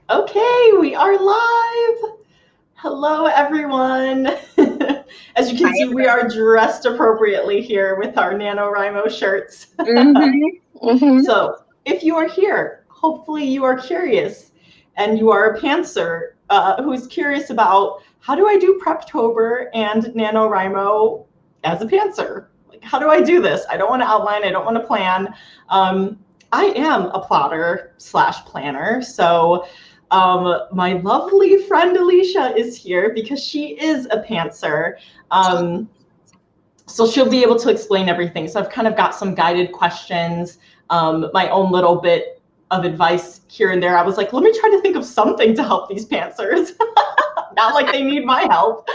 Okay, we are live. Hello, everyone. As you can see, we are dressed appropriately here with our NaNoWriMo shirts. So if you are here, hopefully you are curious and you are a pantser who's curious about how do I do Preptober and NaNoWriMo as a pantser? Like, how do I do this? I don't want to outline, I don't want to plan. I am a plotter / planner, so my lovely friend Alicia is here because she is a pantser. So she'll be able to explain everything. So I've kind of got some guided questions, my own little bit of advice here and there. I was like, let me try to think of something to help these pantsers. Not like they need my help.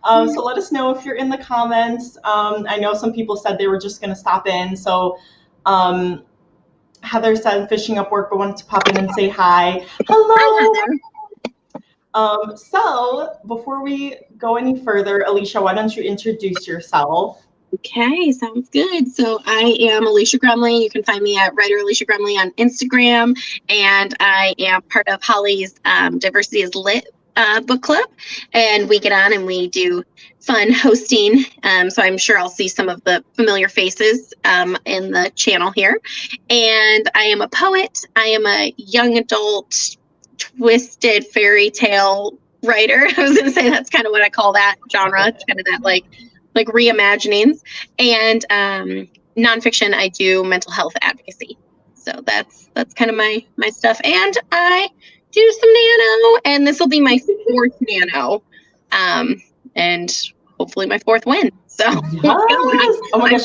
So let us know if you're in the comments. I know some people said they were just going to stop in. So Heather said finishing up work, but wanted to pop in and say hi. Hello. So before we go any further, Alicia, why don't you introduce yourself? Okay, sounds good. So I am Alicia Grumley. You can find me at writer Alicia Grumley on Instagram, and I am part of Holly's Diversity is Lit book club, and we get on and we do fun hosting. So I'm sure I'll see some of the familiar faces in the channel here. And I am a poet. I am a young adult twisted fairy tale writer. I was going to say that's kind of what I call that genre. It's kind of that like reimaginings. And nonfiction, I do mental health advocacy. So that's kind of my stuff. And I do some nano, and this will be my 4th nano, and hopefully my 4th win. So yes. Oh my gosh,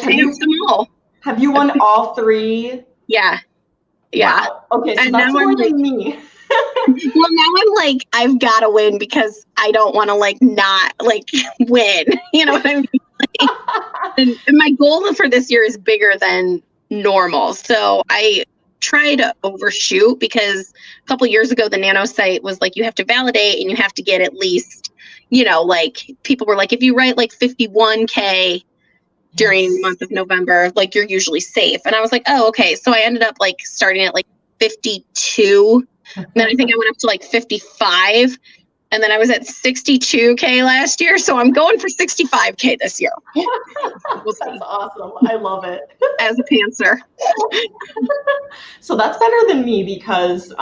have you won all 3? Yeah. Wow. Okay, so and that's more than me. Well, now I'm like, I've got to win because I don't want to not win. You know what I mean? And my goal for this year is bigger than normal. So I try to overshoot because a couple years ago, the nano site was like, you have to validate and you have to get at least, people were like, if you write 51K during the month of November, you're usually safe. And I was like, oh, okay. So I ended up starting at 52. And then I think I went up to 55. And then I was at 62K last year. So I'm going for 65K this year. That's awesome. I love it. As a pantser. So that's better than me because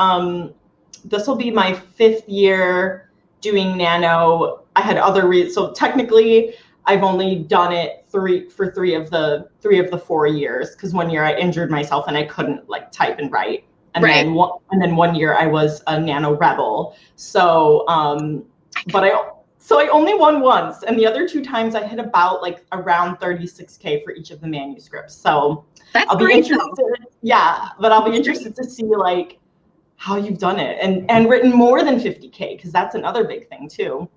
this will be my 5th year doing nano. I had other so technically I've only done it for three of the 4 years because one year I injured myself and I couldn't type and write. And then one year I was a nano rebel. So, but I only won once, and the other 2 times I hit about around 36K for each of the manuscripts. So that's I'll be interested. Yeah, but I'll be interested to see how you've done it and written more than 50K because that's another big thing too.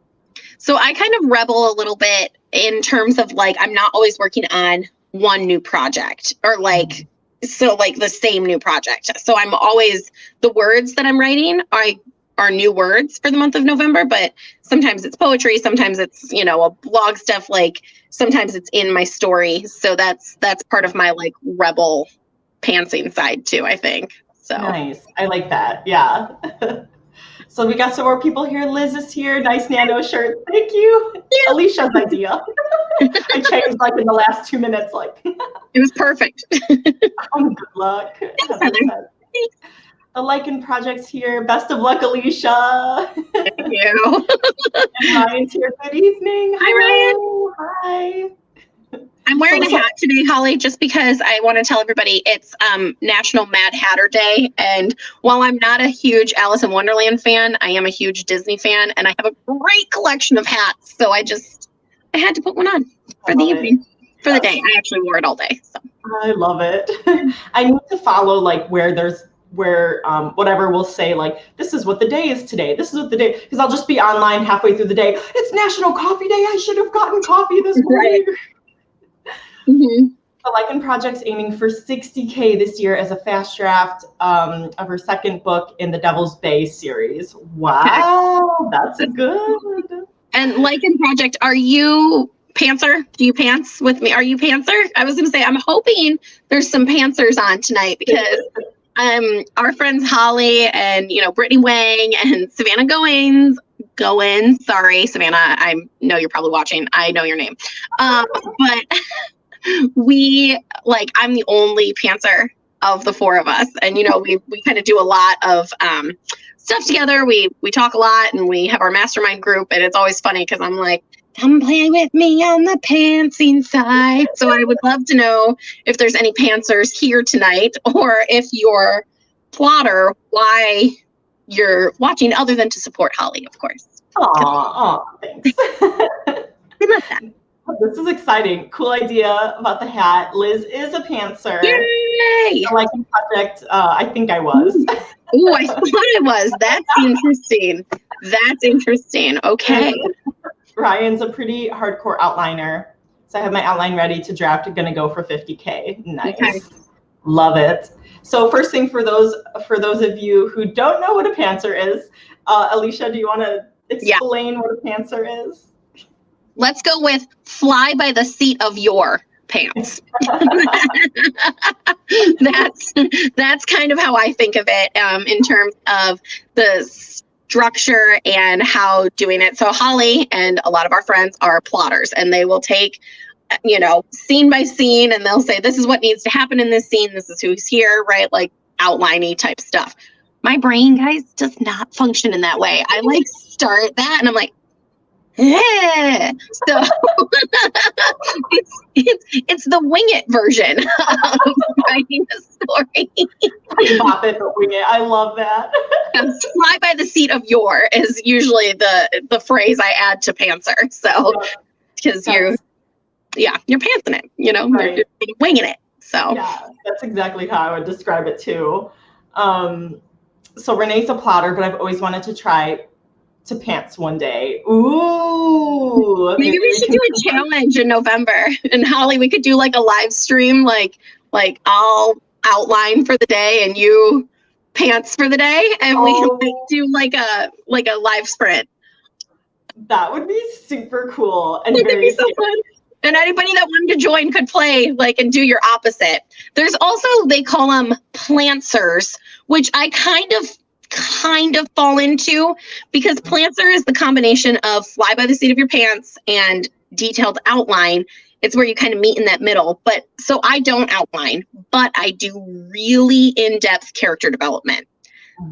So I kind of rebel a little bit in terms of I'm not always working on one new project or the same new project. So I'm always, the words that I'm writing are new words for the month of November, but sometimes it's poetry, sometimes it's, a blog stuff, sometimes it's in my story. So that's part of my rebel pantsing side too, I think. So nice. I like that. Yeah. So we got some more people here. Liz is here. Nice nano shirt. Thank you. Yeah. Alicia's idea. I changed in the last 2 minutes. It was perfect. Good luck. The Lichen Project's here. Best of luck, Alicia. Thank you. And Ryan's here. Good evening. Hi, Ryan. Hi. I'm wearing a hat today, Holly, just because I want to tell everybody it's National Mad Hatter Day. And while I'm not a huge Alice in Wonderland fan, I am a huge Disney fan, and I have a great collection of hats. So I had to put one on for the evening, for the day. I actually wore it all day. So I love it. I need to follow where whatever will say this is what the day is today. This is what the day, because I'll just be online halfway through the day. It's National Coffee Day. I should have gotten coffee this morning. Right. The Lichen Project's aiming for 60K this year as a fast draft of her 2nd book in the Devil's Bay series. Wow, that's a good. And Lichen Project, are you pantser? Do you pants with me? Are you pantser? I was going to say, I'm hoping there's some pantsers on tonight because our friends Holly and, Brittany Wang and Savannah Goins. Sorry, Savannah. I know you're probably watching. I know your name. But I'm the only pantser of the four of us. And, we kind of do a lot of stuff together. We talk a lot and we have our mastermind group. And it's always funny because I'm like, come play with me on the pantsing side. So I would love to know if there's any pantsers here tonight, or if you're plotter, why you're watching other than to support Holly, of course. Aw, thanks. I love that. This is exciting. Cool idea about the hat. Liz is a pantser. Yay! The liking project, I think I was. Ooh, I thought it was. That's interesting. Okay. Ryan's a pretty hardcore outliner. So I have my outline ready to draft. I'm gonna go for 50K. Nice. Okay. Love it. So first thing, for those of you who don't know what a pantser is, Alicia, do you want to explain what a pantser is? Let's go with fly by the seat of your pants. That's kind of how I think of it in terms of the structure and how doing it. So Holly and a lot of our friends are plotters, and they will take, scene by scene, and they'll say, this is what needs to happen in this scene. This is who's here, right? Like outliney type stuff. My brain, guys, does not function in that way. I start that and I'm like, yeah. So it's the wing it version of writing a story. Pop it, but wing it. I love that. Fly by the seat of your is usually the phrase I add to pantser. So because you're pantsing it, right. You're winging it. So yeah, that's exactly how I would describe it too. So Renee's a plotter, but I've always wanted to try to pants one day. Ooh. Maybe we should do a challenge in November. And Holly, we could do like a live stream, like I'll outline for the day and you pants for the day, and we do like a live sprint. That would be super cool and very so fun. And anybody that wanted to join could play and do your opposite. There's also, they call them plantsers, which I kind of fall into, because plantser is the combination of fly by the seat of your pants and detailed outline. It's where you kind of meet in that middle. But so I don't outline, but I do really in-depth character development. Mm-hmm.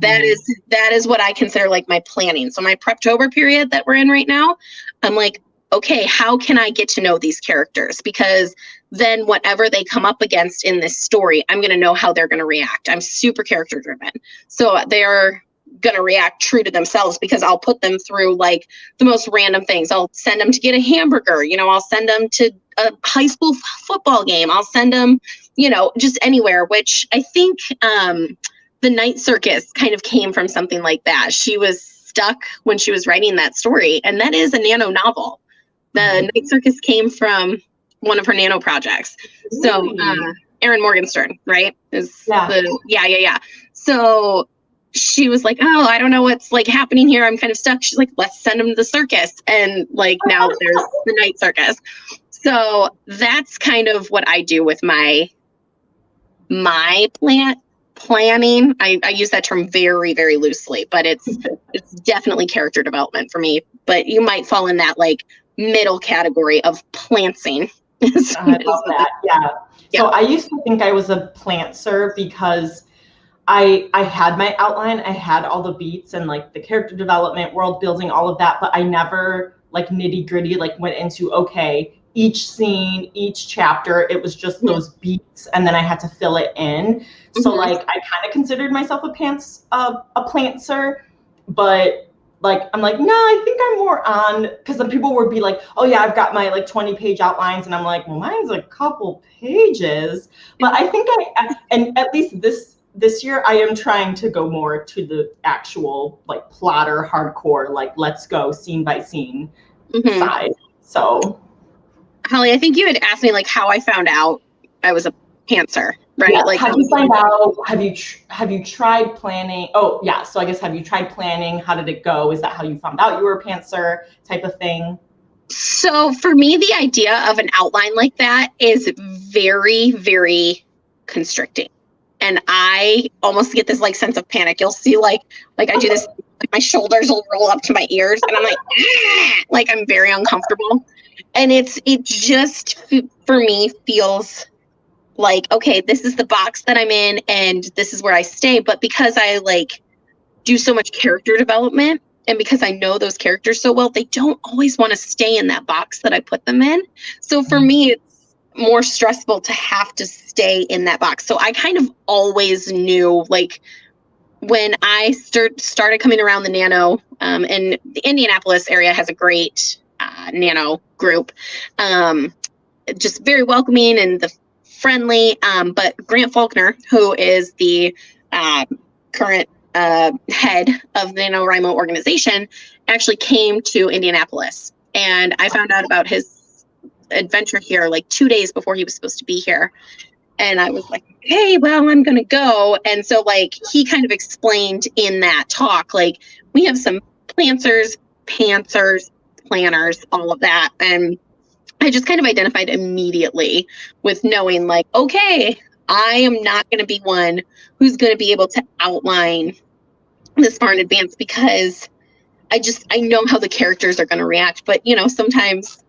That is what I consider like my planning. So my Preptober period that we're in right now, I'm like, okay, how can I get to know these characters? Because then whatever they come up against in this story, I'm going to know how they're going to react. I'm super character driven. So they're going to react true to themselves, because I'll put them through like the most random things. I'll send them to get a hamburger. I'll send them to a high school football game. I'll send them, just anywhere, which I think the Night Circus kind of came from something like that. She was stuck when she was writing that story. And that is a nano novel. The Night Circus came from one of her nano projects. So Erin Morgenstern, right? Yeah. So she was like, oh, I don't know what's like happening here. I'm kind of stuck. She's like, let's send him to the circus. And now there's the Night Circus. So that's kind of what I do with my planning. I use that term very, very loosely, but it's definitely character development for me. But you might fall in that middle category of plantsing. I love that. Yeah. So I used to think I was a plantser because I had my outline, I had all the beats and the character development, world building, all of that, but I never nitty gritty went into, okay, each scene, each chapter, it was just those beats, and then I had to fill it in. So I kind of considered myself a plantser, but I'm like, no, I think I'm more on, because the people would be like, oh yeah, I've got my 20-page outlines, and I'm like, well, mine's a couple pages. But I think and at least this year I am trying to go more to the actual plotter, hardcore, let's go scene by scene side. So Holly, I think you had asked me how I found out I was a pantser, right? Yeah. How did you find out? Have you tried planning? Oh yeah. So I guess, have you tried planning? How did it go? Is that how you found out you were a pantser type of thing? So for me, the idea of an outline like that is very, very constricting. And I almost get this like sense of panic. You'll see like I do this, like my shoulders will roll up to my ears and I'm like, ah! Like I'm very uncomfortable. And it just for me feels like, okay, this is the box that I'm in and this is where I stay. But because I like do so much character development and because I know those characters so well, they don't always want to stay in that box that I put them in. So for me, it's more stressful to have to stay in that box. So I kind of always knew, like when I started coming around the nano, and the Indianapolis area has a great nano group, just very welcoming and the friendly. But Grant Faulkner, who is the current head of the NaNoWriMo organization, actually came to Indianapolis, and I found out about his adventure here like 2 days before he was supposed to be here. And I was like, hey, well, I'm gonna go. And so like he kind of explained in that talk, like we have some planters, pantsers, planners, all of that. And I just kind of identified immediately with knowing like, okay, I am not going to be one who's going to be able to outline this far in advance because I know how the characters are going to react. But, you know, sometimes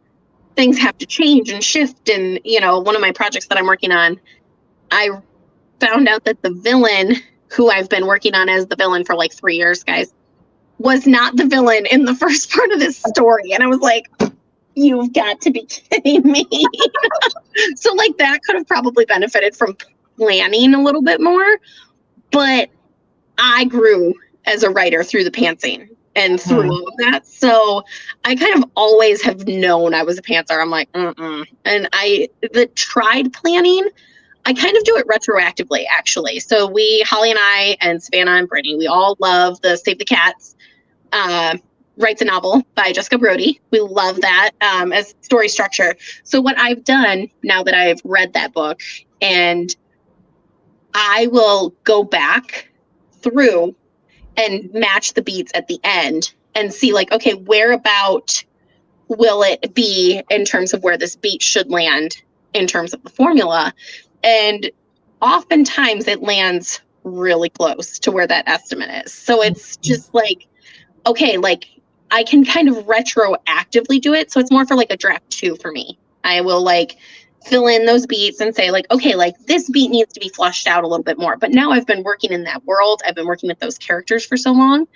things have to change and shift. And, you know, one of my projects that I'm working on, I found out that the villain who I've been working on as the villain for like 3 years, guys, was not the villain in the first part of this story. And I was like, you've got to be kidding me. So like that could have probably benefited from planning a little bit more, but I grew as a writer through the pantsing and through all of that. So I kind of always have known I was a pantser. I'm like, and the tried planning, I kind of do it retroactively, actually. So Holly and I and Savannah and Brittany, we all love the Save the Cats, Writes a Novel by Jessica Brody. We love that as story structure. So what I've done now that I've read that book, and I will go back through and match the beats at the end and see like, okay, where about will it be in terms of where this beat should land in terms of the formula? And oftentimes it lands really close to where that estimate is. So it's just like, okay, like I can kind of retroactively do it. So it's more for like a draft 2 for me. I will like fill in those beats and say like, okay, like this beat needs to be flushed out a little bit more. But now I've been working in that world. I've been working with those characters for so long.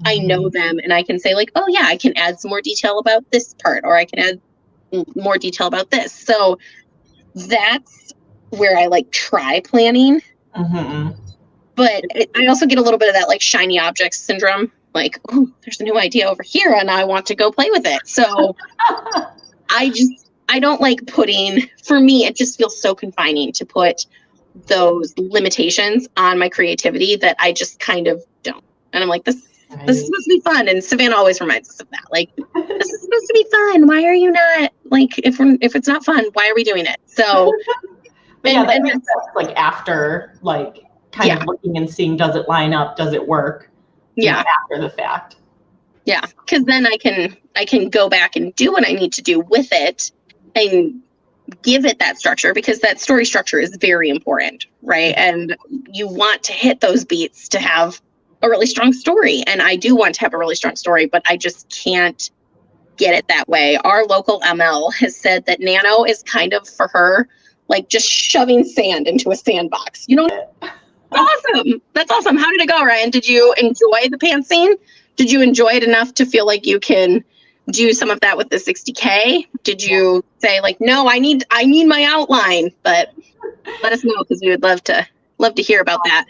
I know them and I can say like, oh yeah, I can add some more detail about this part, or I can add more detail about this. So that's where I like try planning. But I also get a little bit of that like shiny object syndrome. Like, oh, there's a new idea over here and I want to go play with it. So I don't like putting, for me, it just feels so confining to put those limitations on my creativity that I just kind of don't. And I'm like, this is supposed to be fun. And Savannah always reminds us of that. Like, this is supposed to be fun. Why are you not, like, if it's not fun, why are we doing it? So, but yeah, that makes sense, like after, like, kind of looking and seeing, does it line up? Does it work? Yeah. After the fact. Yeah. Because then I can go back and do what I need to do with it and give it that structure, because that story structure is very important, right? And you want to hit those beats to have a really strong story. And I do want to have a really strong story, but I just can't get it that way. Our local ML has said that Nano is kind of, for her, like just shoving sand into a sandbox. You know, awesome. That's awesome. How did it go, Ryan? Did you enjoy the pantsing? Did you enjoy it enough to feel like you can do some of that with the 60K? Did you say like, no, I need my outline? But let us know, because we would love to hear about that.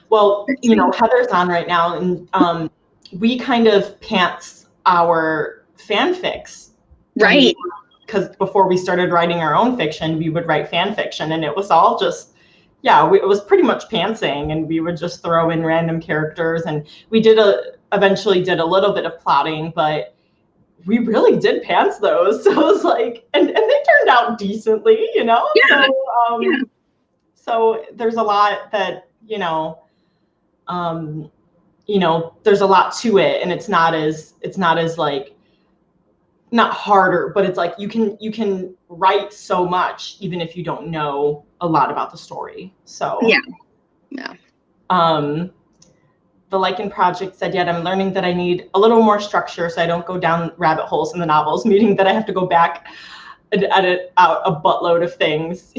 Well, you know, Heather's on right now, and we kind of pants our fanfics, right? Because before we started writing our own fiction, we would write fan fiction, and it was all just, it was pretty much pantsing, and we would just throw in random characters, and we eventually did a little bit of plotting, but we really did pants those. So it was like, and they turned out decently, you know? Yeah. So there's a lot that, there's a lot to it, and it's not as like, not harder, but it's like you can write so much even if you don't know a lot about the story. So Yeah. The Lichen Project said, yet I'm learning that I need a little more structure so I don't go down rabbit holes in the novels, meaning that I have to go back and edit out a buttload of things.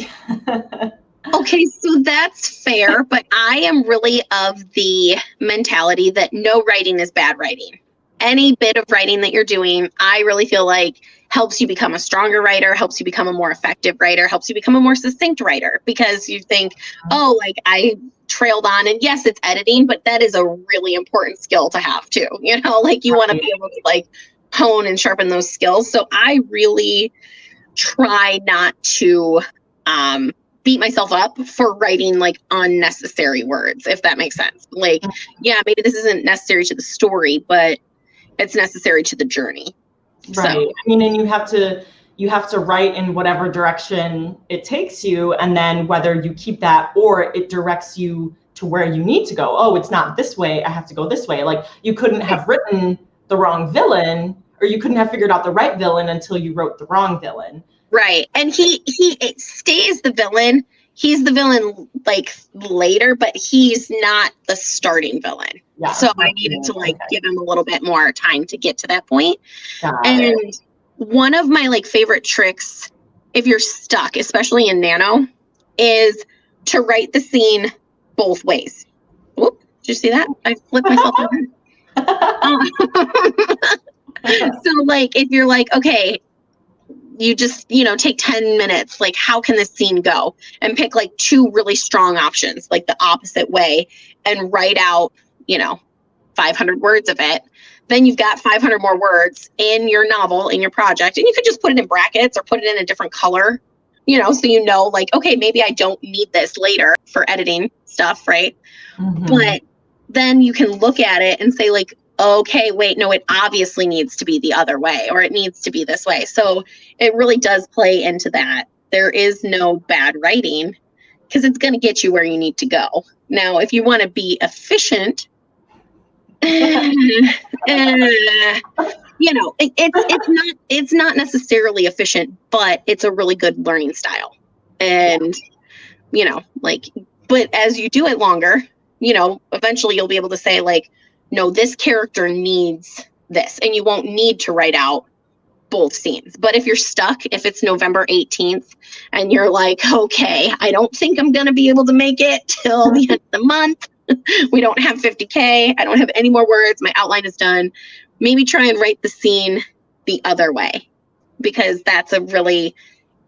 Okay, so that's fair, but I am really of the mentality that no writing is bad writing. Any bit of writing that you're doing, I really feel like helps you become a stronger writer, helps you become a more effective writer, helps you become a more succinct writer, because you think, oh, like I trailed on, and yes, it's editing, but that is a really important skill to have too. You know, like you want to be able to like hone and sharpen those skills. So I really try not to beat myself up for writing like unnecessary words, if that makes sense. Like, yeah, maybe this isn't necessary to the story, but it's necessary to the journey. Right. So, I mean, and you have to write in whatever direction it takes you, and then whether you keep that or it directs you to where you need to go. Oh, it's not this way, I have to go this way. Like you couldn't have written the wrong villain, or you couldn't have figured out the right villain until you wrote the wrong villain. Right. And he stays the villain. He's the villain like later, but he's not the starting villain. Yeah, so I needed to like give him a little bit more time to get to that point. And one of my like favorite tricks, if you're stuck, especially in Nano, is to write the scene both ways. Whoop, did you see that? I flipped myself over. So like if you're like, okay, you just, you know, take 10 minutes, like how can this scene go, and pick like two really strong options, like the opposite way, and write out, you know, 500 words of it. Then you've got 500 more words in your novel, in your project, and you could just put it in brackets or put it in a different color, you know, so you know, like, okay, maybe I don't need this later for editing stuff, right? Mm-hmm. But then you can look at it and say like, okay, wait, no, it obviously needs to be the other way, or it needs to be this way. So it really does play into that. There is no bad writing because it's going to get you where you need to go. Now, if you want to be efficient, you know, it's not necessarily efficient, but it's a really good learning style. And, you know, like, but as you do it longer, you know, eventually you'll be able to say like, no, this character needs this, and you won't need to write out both scenes. But if you're stuck, if it's November 18th and you're like, okay, I don't think I'm going to be able to make it till the end of the month. We don't have 50K. I don't have any more words. My outline is done. Maybe try and write the scene the other way, because that's a really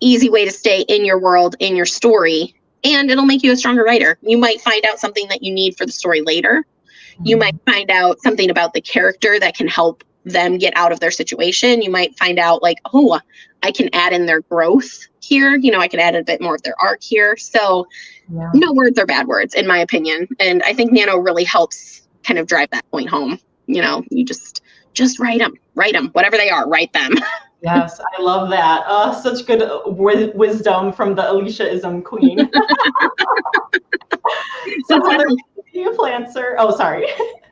easy way to stay in your world, in your story, and it'll make you a stronger writer. You might find out something that you need for the story later. You might find out something about the character that can help them get out of their situation. You might find out like, oh, I can add in their growth here. You know, I can add a bit more of their arc here. So no words are bad words, in my opinion. And I think Nano really helps kind of drive that point home. You know, you just write them, whatever they are, write them. Yes, I love that. Such good wisdom from the Alicia-ism queen. So you Plancer. Oh, sorry.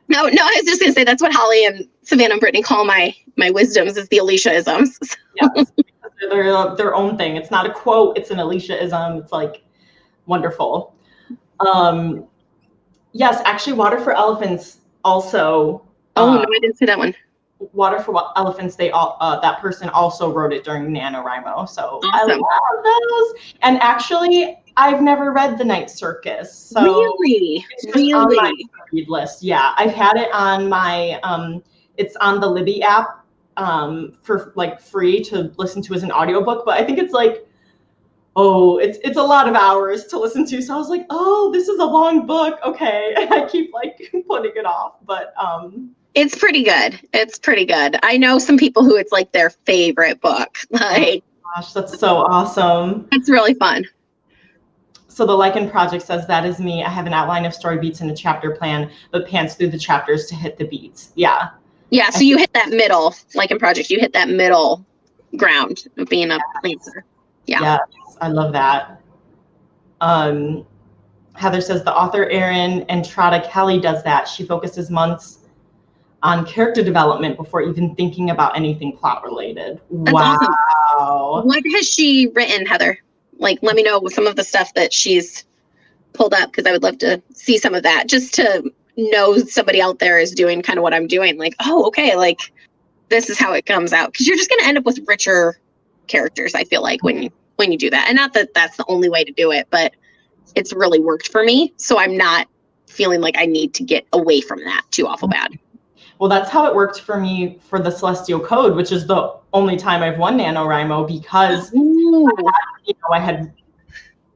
No, I was just gonna say that's what Holly and Savannah and Brittany call my wisdoms, is the Alicia-isms. Yes, they're their own thing. It's not a quote, it's an Alicia-ism. It's like wonderful. Yes, actually Water for Elephants also. Oh, no, I didn't see that one. Water for Elephants, they all that person also wrote it during NaNoWriMo. So awesome. I love those. And actually, I've never read The Night Circus. So really? It's just on my read list. Yeah, I've had it on my it's on the Libby app for like free to listen to as an audiobook, but I think it's like, oh, it's a lot of hours to listen to. So I was like, oh, this is a long book. Okay. And I keep like putting it off, but it's pretty good. It's pretty good. I know some people who it's like their favorite book. Like, oh gosh, that's so awesome. It's really fun. So the Lichen Project says, that is me. I have an outline of story beats and a chapter plan, but pants through the chapters to hit the beats. Yeah. Yeah, so you hit that middle, Lichen Project, you hit that middle ground of being a plancer. Yeah. Yes, I love that. Heather says, the author Erin Entrada Kelly does that. She focuses months on character development before even thinking about anything plot related. That's wow. Awesome. What has she written, Heather? Like, let me know some of the stuff that she's pulled up because I would love to see some of that, just to know somebody out there is doing kind of what I'm doing. Like, oh, okay, like this is how it comes out. Because you're just going to end up with richer characters, I feel like, when you do that. And not that that's the only way to do it, but it's really worked for me. So I'm not feeling like I need to get away from that too awful bad. Well, that's how it worked for me for the Celestial Code, which is the only time I've won NaNoWriMo, because I had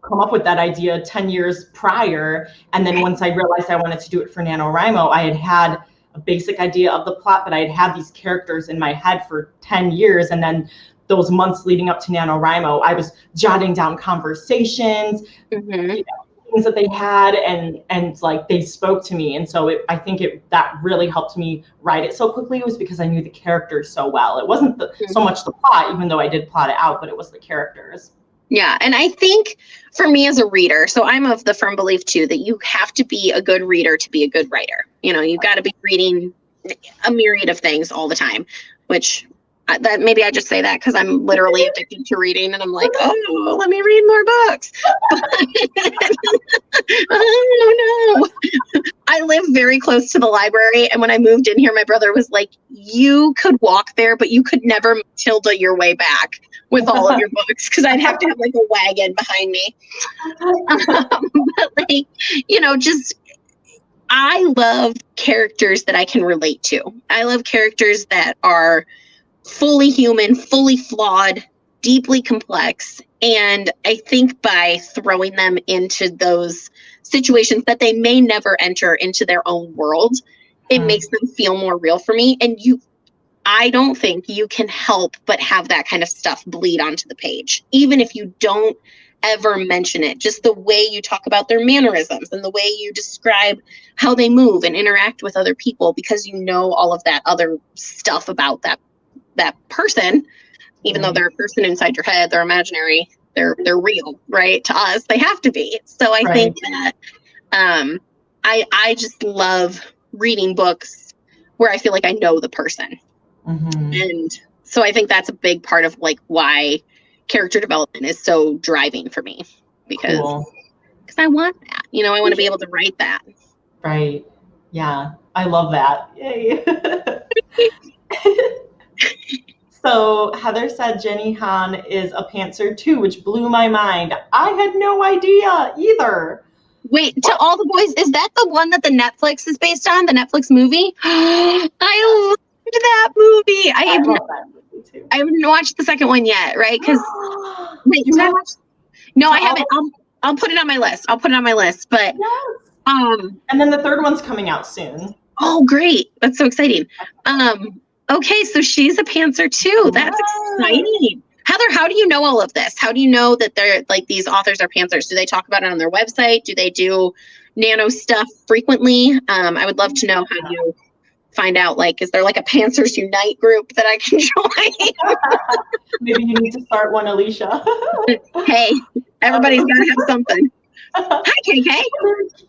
come up with that idea 10 years prior. And then once I realized I wanted to do it for NaNoWriMo, I had a basic idea of the plot, but I had these characters in my head for 10 years. And then those months leading up to NaNoWriMo, I was jotting down conversations, things that they had, and like they spoke to me. And so I think that really helped me write it so quickly. It was because I knew the characters so well. It wasn't so much the plot, even though I did plot it out, but it was the characters. Yeah. And I think for me as a reader, so I'm of the firm belief too, that you have to be a good reader to be a good writer. You've got to be reading a myriad of things all the time, which that maybe I just say that because I'm literally addicted to reading, and I'm like, oh, let me read more books. Oh no. I live very close to the library, and when I moved in here, my brother was like, you could walk there, but you could never Matilda your way back with all of your books, because I'd have to have like a wagon behind me. But like, I love characters that I can relate to. I love characters that are fully human, fully flawed, deeply complex. And I think by throwing them into those situations that they may never enter into their own world, it makes them feel more real for me. And I don't think you can help but have that kind of stuff bleed onto the page, even if you don't ever mention it. Just the way you talk about their mannerisms and the way you describe how they move and interact with other people, because you know all of that other stuff about that person, even though they're a person inside your head, they're imaginary, they're real, right? To us, they have to be. So I think that I just love reading books where I feel like I know the person. And so I think that's a big part of like why character development is so driving for me, because I want that, I want to be able to write that. Right. Yeah. I love that. Yay. So Heather said Jenny Han is a pantser too, which blew my mind. I had no idea either. Wait, To All the Boys, is that the one that the Netflix is based on? The Netflix movie? I loved that movie. I love that movie too. I haven't watched the second one yet, right? Because wait, did I watch? No, I haven't. I'll put it on my list. But and then the third one's coming out soon. Oh, great! That's so exciting. Okay, so she's a pantser too. That's exciting. Heather, how do you know all of this? How do you know that they're like these authors are pantsers? Do they talk about it on their website? Do they do nano stuff frequently? I would love to know how you find out, like, is there like a Pantsers Unite group that I can join? Maybe you need to start one, Alicia. Hey, everybody's got to have something. Hi, KK.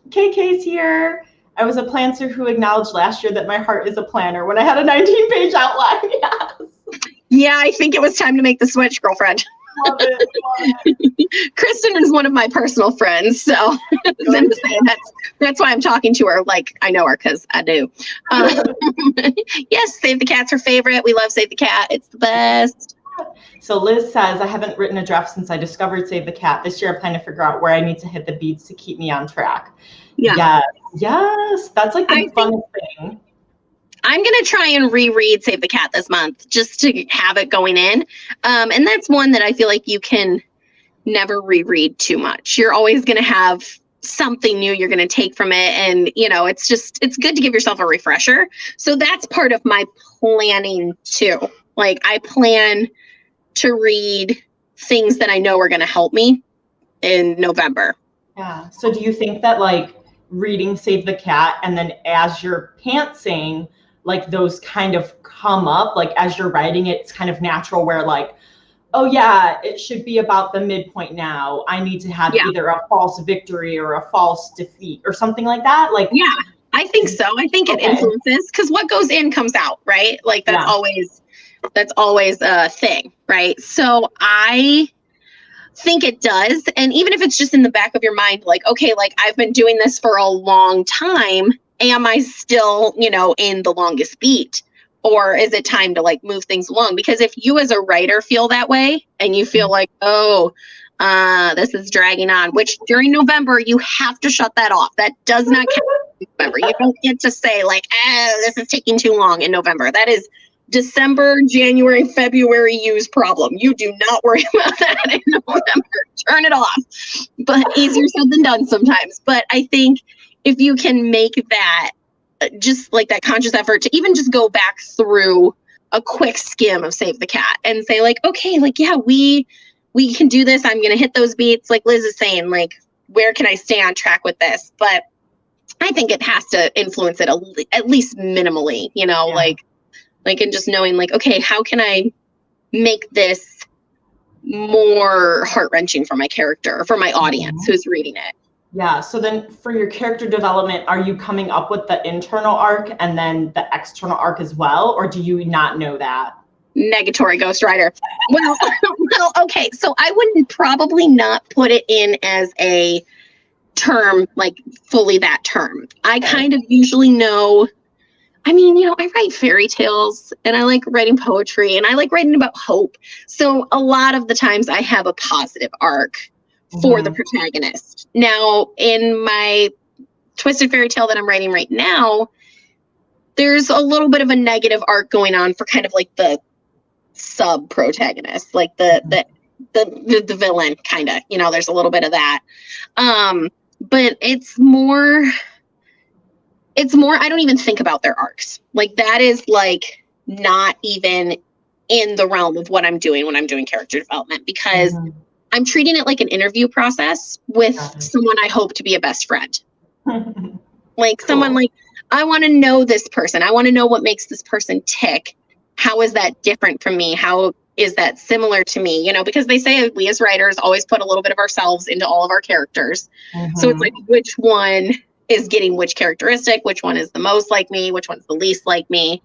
KK's here. I was a planter who acknowledged last year that my heart is a planner when I had a 19-page outline. Yes. Yeah, I think it was time to make the switch, girlfriend. Love it. Kristen is one of my personal friends, so that's why I'm talking to her. Like, I know her because I do. Yes, Save the Cat's her favorite. We love Save the Cat. It's the best. So Liz says, I haven't written a draft since I discovered Save the Cat. This year I plan to figure out where I need to hit the beats to keep me on track. Yeah. Yes. That's like the funnest thing. I'm going to try and reread Save the Cat this month just to have it going in. And that's one that I feel like you can never reread too much. You're always going to have something new you're going to take from it. And, it's good to give yourself a refresher. So that's part of my planning too. Like, I plan to read things that I know are going to help me in November. Yeah. So do you think that like reading Save the Cat and then as you're pantsing, like those kind of come up, like as you're writing it, it's kind of natural where like, oh yeah, it should be about the midpoint now. I need to have either a false victory or a false defeat or something like that. Like, yeah, I think so. I think it influences, because what goes in comes out, right? Like that's always a thing, right? So think it does. And even if it's just in the back of your mind, like, okay, like I've been doing this for a long time. Am I still, you know, in the longest beat? Or is it time to like move things along? Because if you as a writer feel that way and you feel like, oh, this is dragging on, which during November, you have to shut that off. That does not count in November. You don't get to say like, this is taking too long in November. That is December, January, February use problem. You do not worry about that in November. Turn it off. But easier said than done sometimes. But I think if you can make that just like that conscious effort to even just go back through a quick skim of Save the Cat and say like, okay, like, yeah, we can do this. I'm going to hit those beats. Like Liz is saying, like, where can I stay on track with this? But I think it has to influence it at least minimally, you know, like, and just knowing like, okay, how can I make this more heart-wrenching for my character, for my audience who's reading it? Yeah. So then for your character development, are you coming up with the internal arc and then the external arc as well? Or do you not know that? Negatory ghostwriter. Well, okay. So I wouldn't probably not put it in as a term, like fully that term. I kind of usually know. I mean, you know, I write fairy tales and I like writing poetry and I like writing about hope. So a lot of the times I have a positive arc for the protagonist. Now, in my twisted fairy tale that I'm writing right now, there's a little bit of a negative arc going on for kind of like the sub protagonist, like the villain kind of, you know, there's a little bit of that. But it's more, I don't even think about their arcs. Like that is like not even in the realm of what I'm doing when I'm doing character development, because I'm treating it like an interview process with someone I hope to be a best friend. Like someone like, I want to know this person. I want to know what makes this person tick. How is that different from me? How is that similar to me? You know, because they say we as writers always put a little bit of ourselves into all of our characters. So it's like, which one is getting which characteristic, which one is the most like me, which one's the least like me,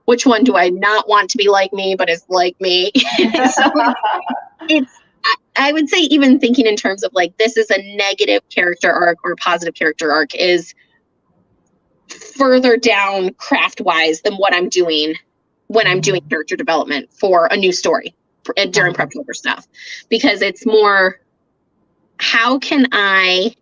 which one do I not want to be like me, but is like me. So it's, I would say even thinking in terms of like, this is a negative character arc or a positive character arc is further down craft wise than what I'm doing when I'm doing character development for a new story during Preptober stuff, because it's more, how can I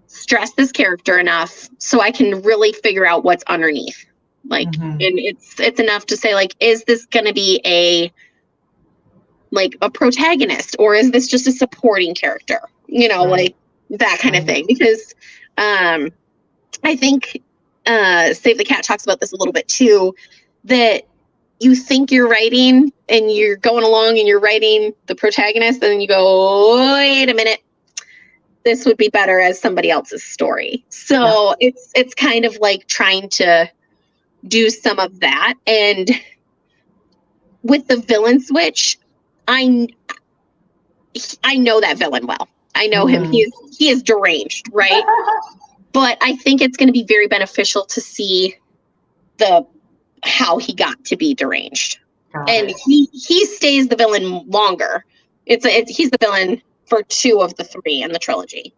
stress this character enough so I can really figure out what's underneath. Like, and it's enough to say like, is this going to be a protagonist, or is this just a supporting character? You know, like that kind of thing. Because I think Save the Cat talks about this a little bit too, that you think you're writing and you're going along and you're writing the protagonist, and then you go, wait a minute, this would be better as somebody else's story. So it's kind of like trying to do some of that. And with the villain switch, I know that villain well. I know him. He is deranged, right? But I think it's going to be very beneficial to see how he got to be deranged. And he stays the villain longer. He's the villain for 2 of the 3 in the trilogy.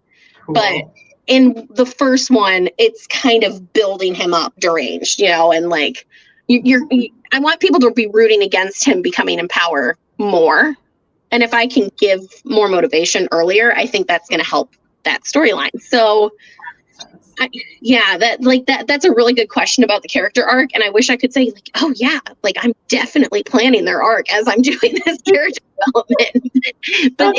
But in the first one, it's kind of building him up deranged, you know, and like I want people to be rooting against him becoming in power more. And if I can give more motivation earlier, I think that's going to help that storyline. So that's a really good question about the character arc. And I wish I could say like, oh yeah, like I'm definitely planning their arc as I'm doing this character development. But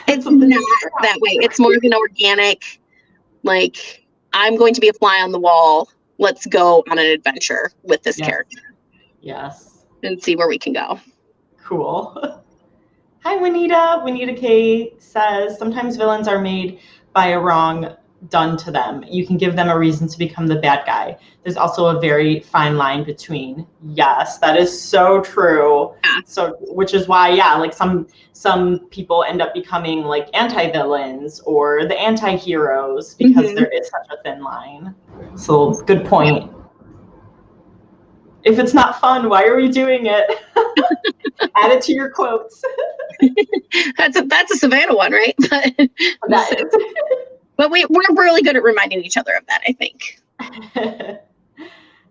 it's not that way. It's more of an organic, like, I'm going to be a fly on the wall. Let's go on an adventure with this character. Yes. And see where we can go. Cool. Hi, Juanita. Juanita K says, sometimes villains are made by a wrong done to them. You can give them a reason to become the bad guy. There's also a very fine line between. Yes, that is so true. So, which is why, like some people end up becoming like anti-villains or the anti-heroes, because there is such a thin line. So good point. If it's not fun, why are we doing it? Add it to your quotes. That's a Savannah one, right? That is. But we're really good at reminding each other of that, I think.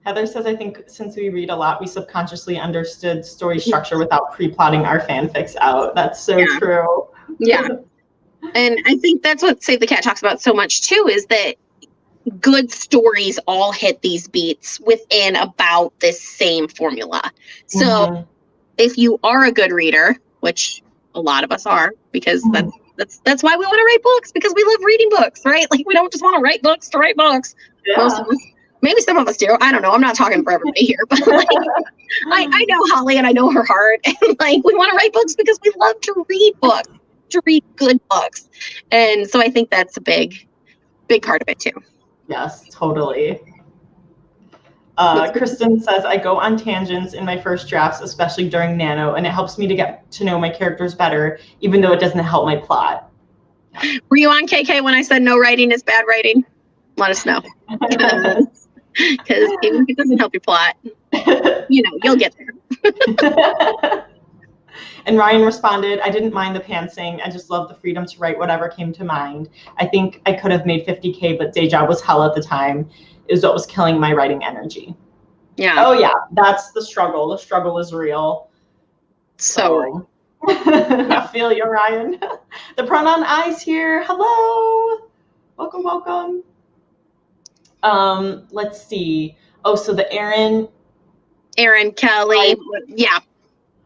Heather says, I think since we read a lot, we subconsciously understood story structure without pre-plotting our fanfics out. That's so true. Yeah. And I think that's what Save the Cat talks about so much too, is that good stories all hit these beats within about this same formula. So if you are a good reader, which a lot of us are, because that's why we want to write books, because we love reading books, right? Like, we don't just want to write books to write books. Yeah. Most of us, maybe some of us do. I don't know. I'm not talking for everybody here, but like, I know Holly and I know her heart, and like, we want to write books because we love to read books, to read good books. And so I think that's a big part of it too. Yes, totally. Kristen says, I go on tangents in my first drafts, especially during Nano, and it helps me to get to know my characters better, even though it doesn't help my plot. Were you on KK when I said no writing is bad writing? Let us know. Because even if it doesn't help your plot, you'll get there. And Ryan responded, I didn't mind the pantsing. I just love the freedom to write whatever came to mind. I think I could have made 50K, but day job was hell at the time. It was what was killing my writing energy. Yeah. Oh, yeah. That's the struggle. The struggle is real. So I feel you, Ryan. The pronoun I's here. Hello. Welcome, welcome. Let's see. Oh, so the Erin Kelly. Yeah.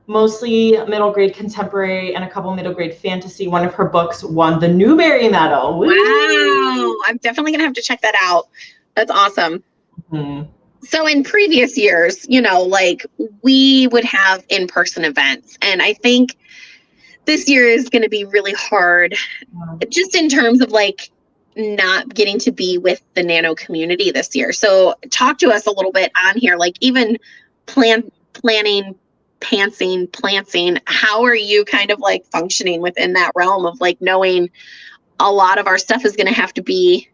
Mostly middle grade contemporary and a couple middle grade fantasy. One of her books won the Newbery Medal. Woo! Wow. I'm definitely going to have to check that out. That's awesome. So in previous years, like, we would have in-person events. And I think this year is going to be really hard, just in terms of like not getting to be with the Nano community this year. So talk to us a little bit on here, like even planning, planting, how are you kind of like functioning within that realm of like knowing a lot of our stuff is going to have to be,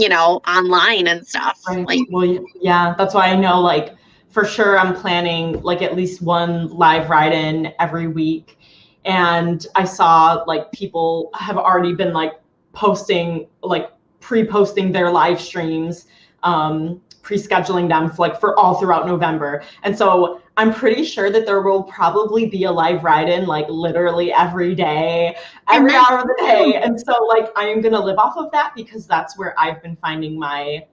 online and stuff. Right. Like, well, yeah, that's why I know, like, for sure I'm planning like at least one live write-in every week. And I saw like people have already been like posting, like pre-posting their live streams, pre-scheduling them for all throughout November. And so I'm pretty sure that there will probably be a live write-in like literally every day, every hour of the day. And so like I am gonna live off of that, because that's where I've been finding my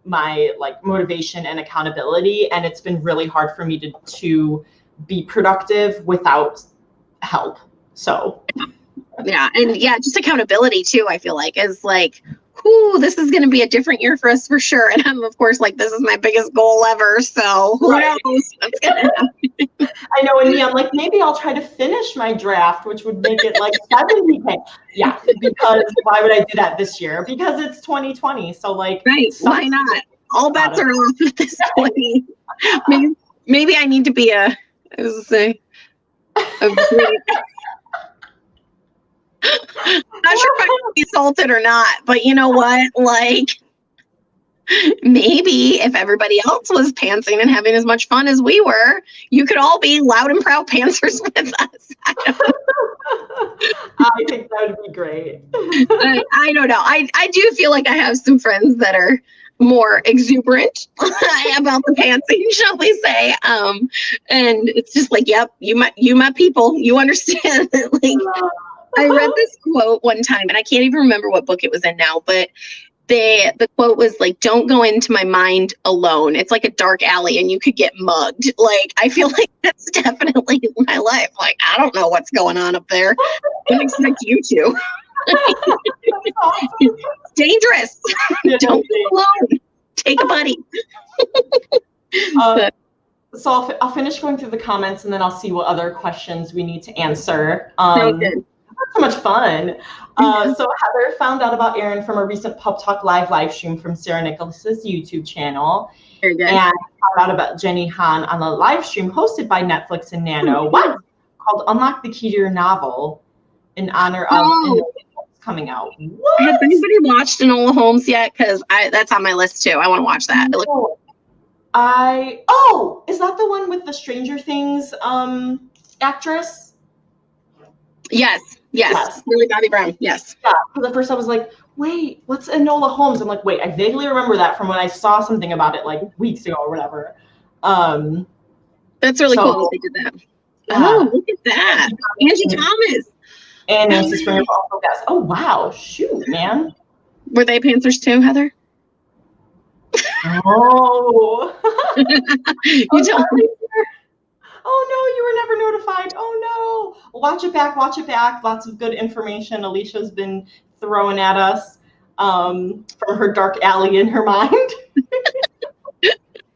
my like motivation and accountability. And it's been really hard for me to be productive without help. So yeah. And yeah, just accountability too, I feel like, is like, ooh, this is going to be a different year for us for sure. And I'm, of course, like, this is my biggest goal ever. So who knows what's going to happen. I know, and me, I'm like, maybe I'll try to finish my draft, which would make it like 70K. Yeah, because why would I do that this year? Because it's 2020. So like, right, why not? All bets are off at this point. Maybe I need to be a great. Not sure if I'm gonna be salted or not, but you know what? Like, maybe if everybody else was pantsing and having as much fun as we were, you could all be loud and proud pantsers with us. I think that would be great. I don't know. I do feel like I have some friends that are more exuberant about the pantsing, shall we say. And it's just like, yep, you my people, you understand. Like, I read this quote one time, and I can't even remember what book it was in now, but the quote was like, don't go into my mind alone. It's like a dark alley and you could get mugged. Like, I feel like that's definitely my life. Like, I don't know what's going on up there. I don't expect you to. It's dangerous. Don't go alone. Take a buddy. So I'll finish going through the comments, and then I'll see what other questions we need to answer. Sounds good. So much fun. So Heather found out about Erin from a recent Pub Talk live stream from Sarah Nicholas's YouTube channel. Very good. And found out about Jenny Han on a live stream hosted by Netflix and Nano. What? Called Unlock the Key to Your Novel, in honor of coming out. What? Has anybody watched Enola Holmes yet? Because that's on my list too. I want to watch that. Is that the one with the Stranger Things actress? Yes. Millie Bobby Brown. Yes. Yeah. Because at first I was like, wait, what's Enola Holmes? I'm like, wait, I vaguely remember that from when I saw something about it like weeks ago or whatever. That's really cool that they did that. Yeah. Oh, look at that. Angie Thomas. And Nancy Springer also guest. Oh, wow. Shoot, man. Were they Panthers too, Heather? Oh. You don't. Oh, no, you were never notified. Oh, no. Watch it back. Lots of good information Alicia's been throwing at us from her dark alley in her mind.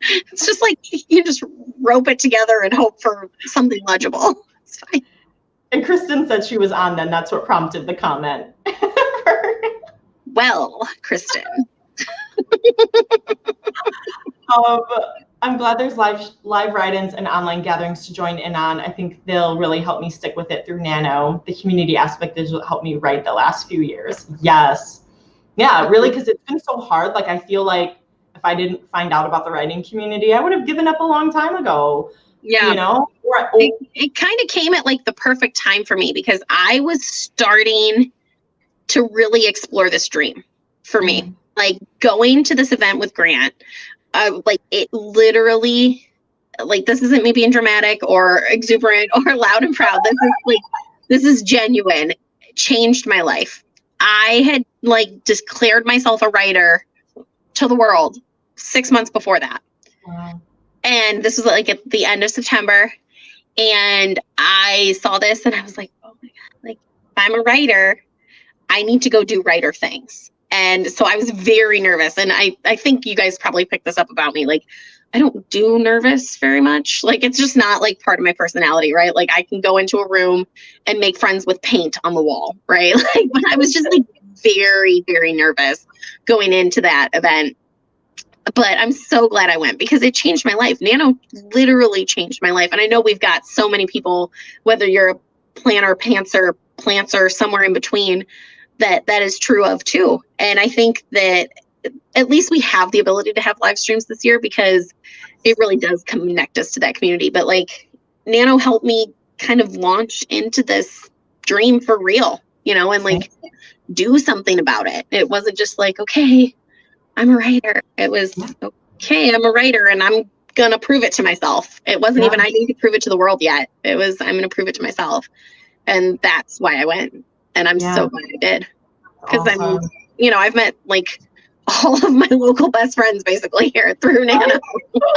It's just like you just rope it together and hope for something legible. It's fine. And Kristen said she was on then. That's what prompted the comment. Well, Kristen. I'm glad there's live write-ins and online gatherings to join in on. I think they'll really help me stick with it through Nano. The community aspect has helped me write the last few years. Yes. Yeah, really, because it's been so hard. Like, I feel like if I didn't find out about the writing community, I would have given up a long time ago. Yeah. You know? It kind of came at like the perfect time for me because I was starting to really explore this dream for me. Like going to this event with Grant, like it literally, like this isn't me being dramatic or exuberant or loud and proud. This is genuine. It changed my life. I had like declared myself a writer to the world 6 months before that. Wow. And this was like at the end of September. And I saw this and I was like, oh my God, like if I'm a writer, I need to go do writer things. And so I was very nervous. And I think you guys probably picked this up about me. Like, I don't do nervous very much. Like, it's just not like part of my personality, right? Like I can go into a room and make friends with paint on the wall, right? Like, but I was just like very, very nervous going into that event. But I'm so glad I went because it changed my life. Nano literally changed my life. And I know we've got so many people, whether you're a planner, pantser, plantser, somewhere in between, that is true of too. And I think that at least we have the ability to have live streams this year because it really does connect us to that community. But like Nano helped me kind of launch into this dream for real, you know, and like do something about it. It wasn't just like, okay, I'm a writer. It was, okay, I'm a writer and I'm going to prove it to myself. It wasn't even, I need to prove it to the world yet. It was, I'm going to prove it to myself. And that's why I went. And I'm so glad I did. Because I'm, you know, I've met like all of my local best friends basically here through Nano.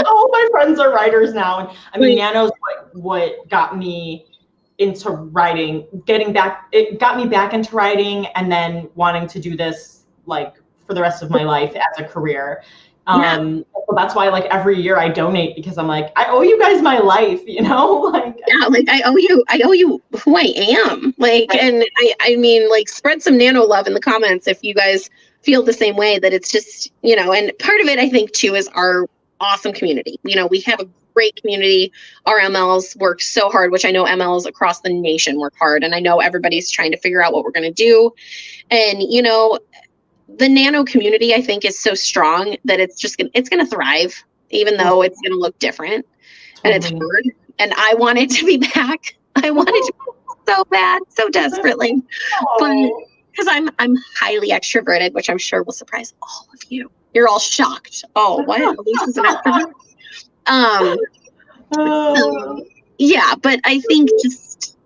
All my friends are writers now. And I mean, Nano's what got me into writing, it got me back into writing and then wanting to do this like for the rest of my life as a career. So that's why like every year I donate because I'm like, I owe you guys my life, you know? Like like I owe you who I am. Like, and I mean, like spread some Nano love in the comments if you guys feel the same way, that it's just, you know, and part of it I think too is our awesome community. You know, we have a great community. Our MLs work so hard, which I know MLs across the nation work hard. And I know everybody's trying to figure out what we're going to do. And, you know, the Nano community, I think, is so strong that it's going to thrive, even though it's going to look different and it's hard. And I wanted to be back. I wanted to be so bad, so desperately, but because I'm highly extroverted, which I'm sure will surprise all of you. You're all shocked. Oh, what? Alicia's an extrovert. So, yeah, but I think just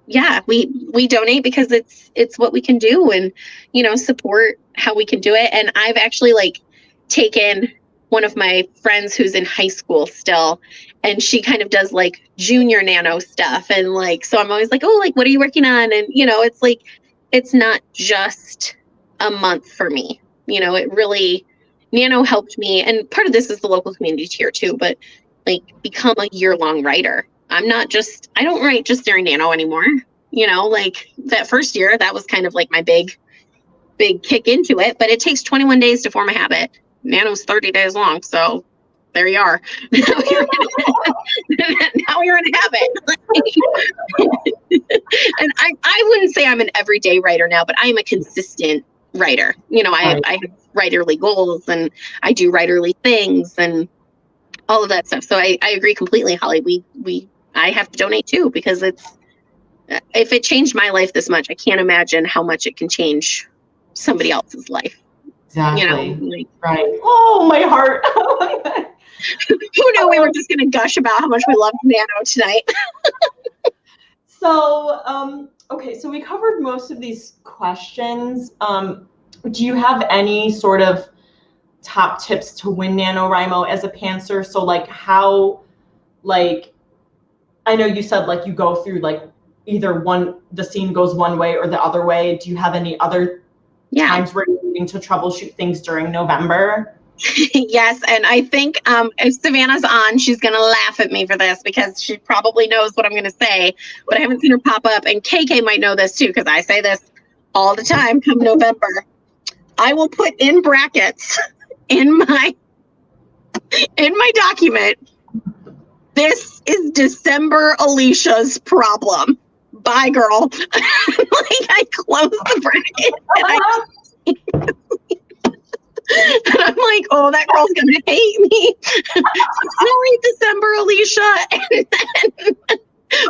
we donate because it's what we can do and, you know, support how we can do it. And I've actually like taken one of my friends who's in high school still, and she kind of does like junior Nano stuff. And like, so I'm always like, oh, like, what are you working on? And, you know, it's like, it's not just a month for me. You know, it really, Nano helped me. And part of this is the local community tier too, but like become a year-long writer. I don't write just during Nano anymore. You know, like that first year, that was kind of like my big kick into it, but it takes 21 days to form a habit. Nano's 30 days long. So there you are. Now you're in a habit. And I wouldn't say I'm an everyday writer now, but I'm a consistent writer. You know, I have writerly goals and I do writerly things. And all of that stuff. So I agree completely, Holly. I have to donate too, because if it changed my life this much, I can't imagine how much it can change somebody else's life. Exactly. You know, like, right. Oh, my heart. Who knew we were just going to gush about how much we love Nano tonight? So, okay, so we covered most of these questions. Do you have any sort of top tips to win NaNoWriMo as a pantser? So like how, like, I know you said like you go through like either the scene goes one way or the other way. Do you have any other times where you're needing to troubleshoot things during November? Yes, and I think if Savannah's on, she's going to laugh at me for this because she probably knows what I'm going to say, but I haven't seen her pop up. And KK might know this too, because I say this all the time come November. I will put in brackets in my document, this is December Alicia's problem. Bye, girl. Like, I close the bracket and I'm like, oh, that girl's gonna hate me. Sorry, December, Alicia.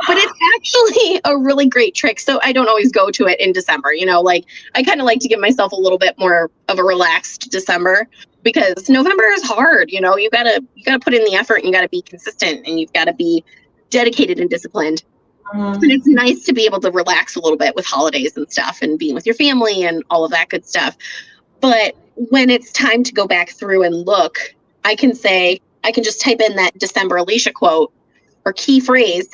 But it's actually a really great trick. So I don't always go to it in December, you know, like I kind of like to give myself a little bit more of a relaxed December, because November is hard. You know, you gotta put in the effort and you gotta be consistent and you've got to be dedicated and disciplined. And it's nice to be able to relax a little bit with holidays and stuff and being with your family and all of that good stuff. But when it's time to go back through and look, I can just type in that December Alicia quote or key phrase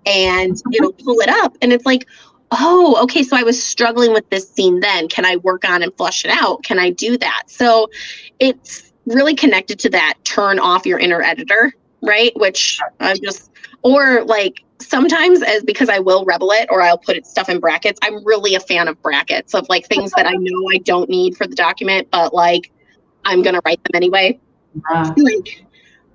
and it'll pull it up. And it's like, oh, okay, so I was struggling with this scene then. Can I work on and flush it out? Can I do that? So it's really connected to that turn off your inner editor, right? Which or like sometimes because I will rebel it or I'll put stuff in brackets. I'm really a fan of brackets of like things that I know I don't need for the document, but like I'm going to write them anyway.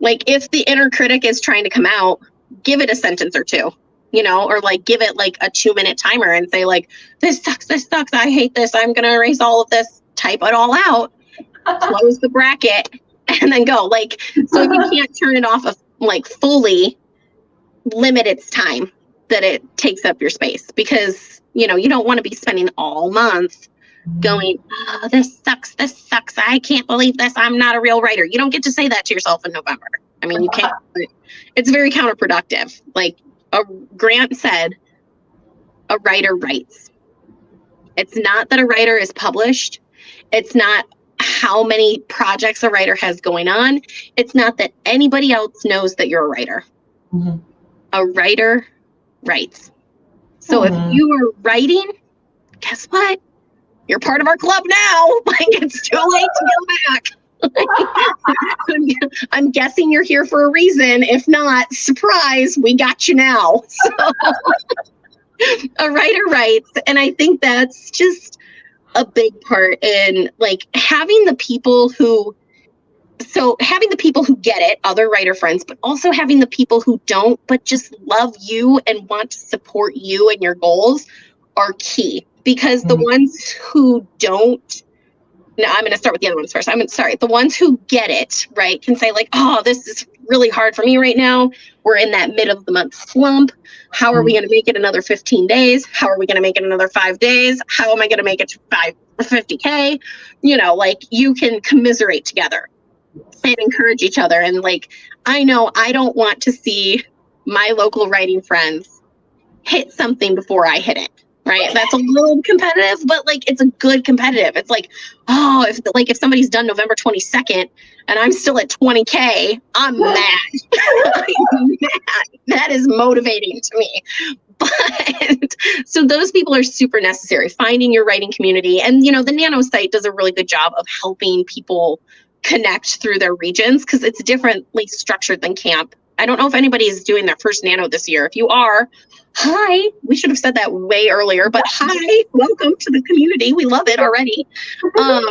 Like if the inner critic is trying to come out, give it a sentence or two, you know, or like give it like a 2-minute timer and say like, this sucks, I hate this, I'm going to erase all of this, type it all out, close the bracket, and then go. Like, so if you can't turn it off like fully, limit its time that it takes up your space, because, you know, you don't want to be spending all month going, oh, this sucks, I can't believe this, I'm not a real writer. You don't get to say that to yourself in November. I mean, you can't. It's very counterproductive. Like Grant said, a writer writes. It's not that a writer is published. It's not how many projects a writer has going on. It's not that anybody else knows that you're a writer. Mm-hmm. A writer writes. So if you are writing, guess what? You're part of our club now. Like, it's too late to go back. I'm guessing you're here for a reason. If not, surprise, we got you now. So a writer writes, and I think that's just a big part in like having the people who get it, other writer friends, but also having the people who don't, but just love you and want to support you and your goals are key. Because the ones who don't, no, I'm going to start with the other ones first. The ones who get it, right, can say like, oh, this is really hard for me right now. We're in that mid of the month slump. How are we going to make it another 15 days? How are we going to make it another 5 days? How am I going to make it to 50K? You know, like you can commiserate together and encourage each other. And like, I know I don't want to see my local writing friends hit something before I hit it. Right. That's a little competitive, but like, it's a good competitive. It's like, oh, if somebody's done November 22nd and I'm still at 20K, I'm mad. I'm mad. That is motivating to me. But so those people are super necessary. Finding your writing community. And, you know, the Nano site does a really good job of helping people connect through their regions because it's differently structured than camp. I don't know if anybody is doing their first Nano this year. If you are, hi, we should have said that way earlier, but hi, welcome to the community. We love it already. But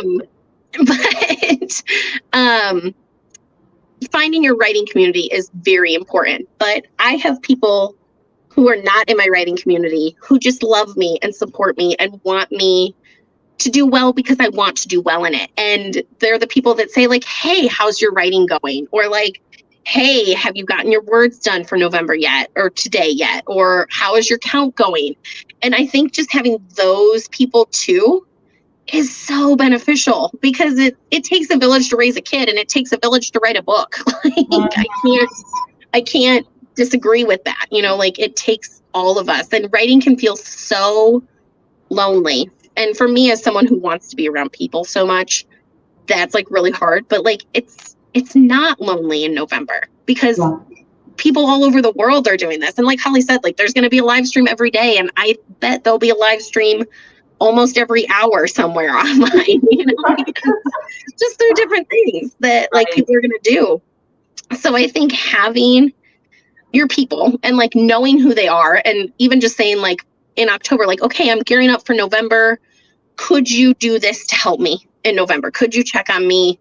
finding your writing community is very important. But I have people who are not in my writing community who just love me and support me and want me to do well because I want to do well in it. And they're the people that say like, hey, how's your writing going? Or like, hey, have you gotten your words done for November yet, or today yet, or how is your count going? And I think just having those people too is so beneficial, because it takes a village to raise a kid, and it takes a village to write a book. Like, I can't disagree with that. You know, like, it takes all of us, and writing can feel so lonely. And for me, as someone who wants to be around people so much, that's like really hard. But like, it's not lonely in November, because people all over the world are doing this. And like Holly said, like, there's going to be a live stream every day, and I bet there'll be a live stream almost every hour somewhere online, you know, just through different things that like people are going to do. So I think having your people and like knowing who they are, and even just saying like in October, like, okay, I'm gearing up for November. Could you do this to help me in November? Could you check on me,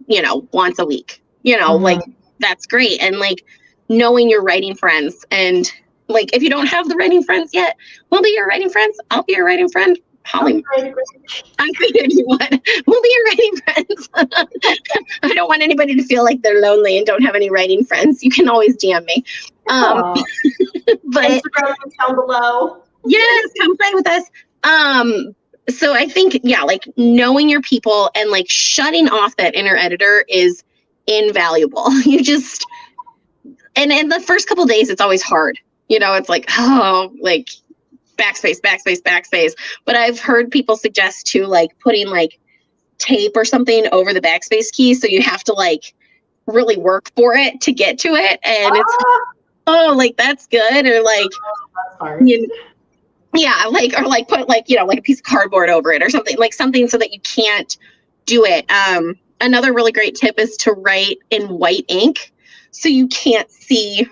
you know, once a week? You know, like, that's great. And like knowing your writing friends, and like, if you don't have the writing friends yet, we'll be your writing friends. I'll be your writing friend. Holly, I figured you would. We'll be your writing friends. I don't want anybody to feel like they're lonely and don't have any writing friends. You can always DM me. But Instagram down below. Yes, come play with us. So I think, yeah, like knowing your people and like shutting off that inner editor is invaluable. You just, and in the first couple of days, it's always hard. You know, it's like, oh, like backspace, backspace, backspace. But I've heard people suggest too, like putting like tape or something over the backspace key. So you have to like really work for it to get to it. And it's, oh, like that's good. Or like, that's hard. Yeah, like, or like put like, you know, like a piece of cardboard over it or something, like something so that you can't do it. Another really great tip is to write in white ink so you can't see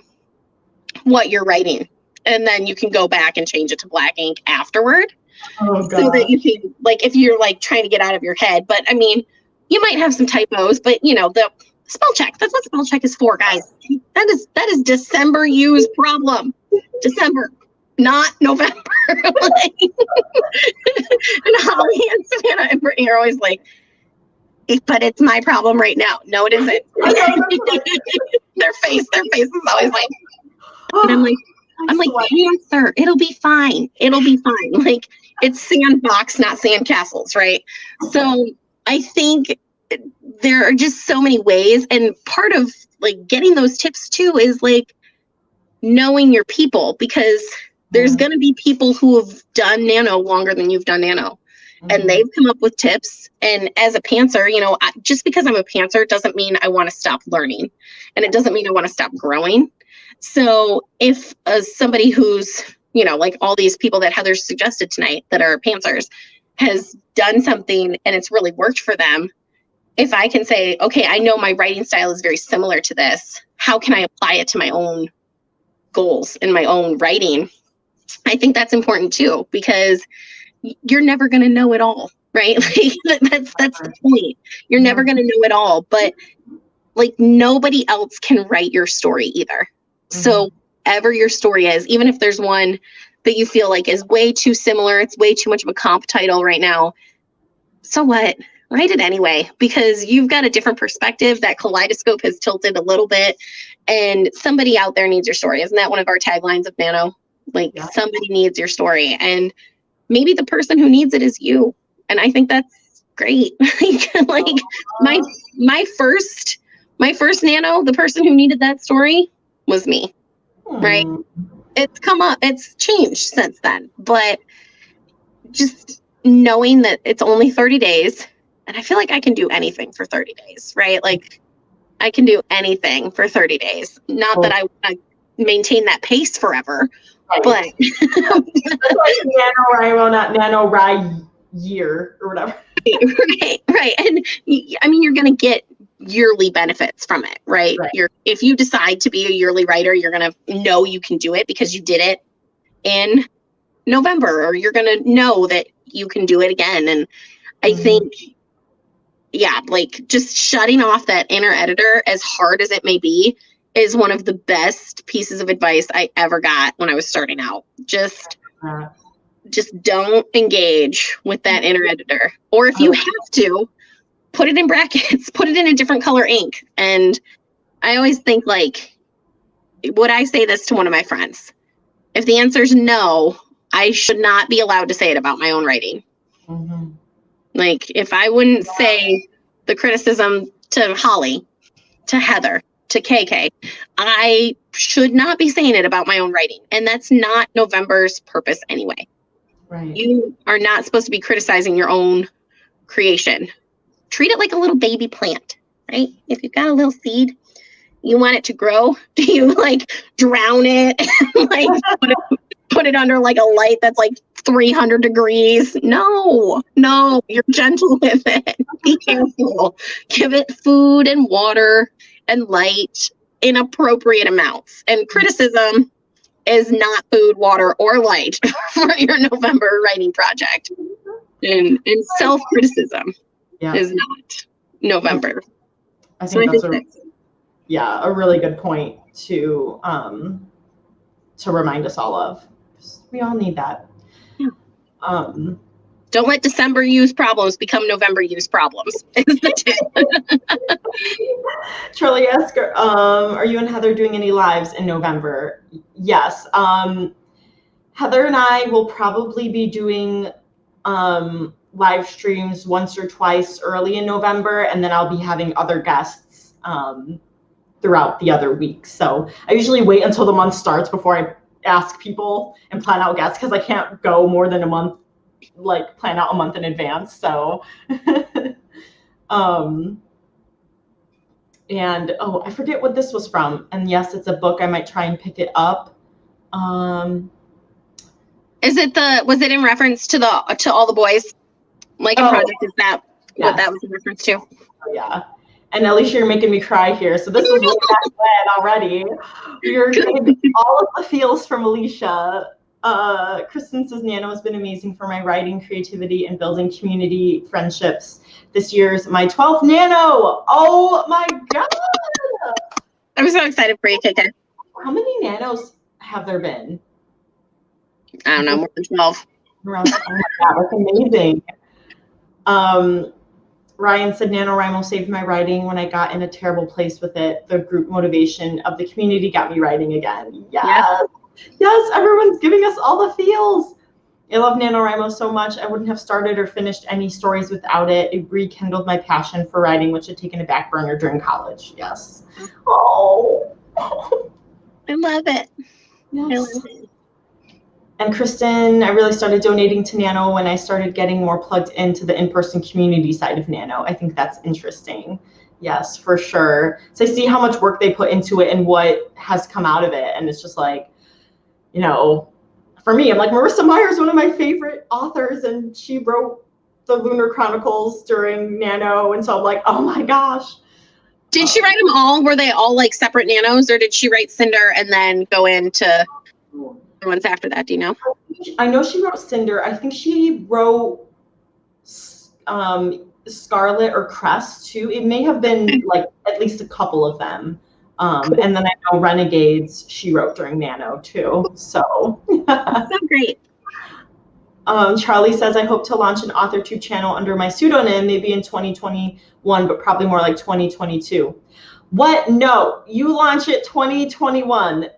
what you're writing. And then you can go back and change it to black ink afterward. Oh, so that you can, like, if you're like trying to get out of your head. But I mean, you might have some typos, but you know, the spell check, that's what spell check is for, guys. That is December use problem. December, not November. Like, and Holly and Savannah and Brittany are always like, but it's my problem right now. No, it isn't. their face is always like, and I'm like, Panther, it'll be fine. It'll be fine. Like, it's sandbox, not sandcastles, right? So I think there are just so many ways. And part of like getting those tips too is like knowing your people, because there's going to be people who have done nano longer than you've done nano. And they've come up with tips. And as a pantser, you know, just because I'm a pantser doesn't mean I want to stop learning. And it doesn't mean I want to stop growing. So if somebody who's, you know, like all these people that Heather suggested tonight that are pantsers has done something and it's really worked for them, if I can say, okay, I know my writing style is very similar to this, how can I apply it to my own goals and my own writing? I think that's important too, because you're never going to know it all, right? Like, that's the point. You're never going to know it all, but like nobody else can write your story either. So ever your story is, even if there's one that you feel like is way too similar, it's way too much of a comp title right now, so what? Write it anyway, because you've got a different perspective. That kaleidoscope has tilted a little bit, and somebody out there needs your story. Isn't that one of our taglines of Nano? Like, somebody needs your story, and maybe the person who needs it is you. And I think that's great. Like my first Nano, the person who needed that story was me, right? It's come up, it's changed since then, but just knowing that it's only 30 days, and I feel like I can do anything for 30 days, right? Like, I can do anything for 30 days. Not that I want to maintain that pace forever, but that's like NaNoWriMo, not NaNoWriMo year or whatever. Right. And I mean, you're going to get yearly benefits from it, right? If you decide to be a yearly writer, you're going to know you can do it because you did it in November, or you're going to know that you can do it again. And I think, yeah, like just shutting off that inner editor, as hard as it may be, is one of the best pieces of advice I ever got when I was starting out. Just don't engage with that inner editor. Or if you have to, put it in brackets, put it in a different color ink, and I always think, like, would I say this to one of my friends? If the answer is no, I should not be allowed to say it about my own writing. Mm-hmm. Like, if I wouldn't say the criticism to Holly, to Heather, to KK, I should not be saying it about my own writing. And that's not November's purpose anyway. Right. You are not supposed to be criticizing your own creation. Treat it like a little baby plant, right? If you've got a little seed, you want it to grow. Do you like drown it? Like put it under like a light that's like 300 degrees? No, you're gentle with it. Be careful. Give it food and water and light in appropriate amounts. And criticism is not food, water, or light for your November writing project. And self-criticism is not November. I think that's a really good point to remind us all of. We all need that. Yeah. Don't let December use problems become November use problems. Charlie asks, are you and Heather doing any lives in November? Yes. Heather and I will probably be doing live streams once or twice early in November, and then I'll be having other guests throughout the other weeks. So I usually wait until the month starts before I ask people and plan out guests, because I can't go more than a month, like plan out a month in advance. So and I forget what this was from. And yes, it's a book. I might try and pick it up. Was it in reference to all the boys? Like a project, is that what that was in reference to? Oh, yeah. And Alicia, you're making me cry here. So this was really bad already. You're getting all of the feels from Alicia. Kristen says, Nano has been amazing for my writing, creativity, and building community friendships. This year's my 12th Nano. Oh my God. I'm so excited for you, KK. How many Nanos have there been? I don't know, more than 12. Oh my God, that's amazing. Ryan said, NaNoWriMo saved my writing when I got in a terrible place with it. The group motivation of the community got me writing again. Yes. Yes, everyone's giving us all the feels. I love NaNoWriMo so much. I wouldn't have started or finished any stories without it. It rekindled my passion for writing, which had taken a back burner during college. Yes. Oh. I love it. Yes. I love it. And Kristen, I really started donating to Nano when I started getting more plugged into the in-person community side of Nano. I think that's interesting. Yes, for sure. So I see how much work they put into it and what has come out of it. And it's just like, you know, for me, I'm like, Marissa Meyer is one of my favorite authors, and she wrote the Lunar Chronicles during Nano. And so I'm like, oh my gosh. Did she write them all? Were they all like separate Nanos, or did she write Cinder and then go into the ones after that? Do you know? I know she wrote Cinder. I think she wrote Scarlet or Crest too. It may have been like at least a couple of them. And then I know Renegades she wrote during Nano too. So so great. Charlie says, I hope to launch an AuthorTube channel under my pseudonym, maybe in 2021, but probably more like 2022. What? No, you launch it 2021.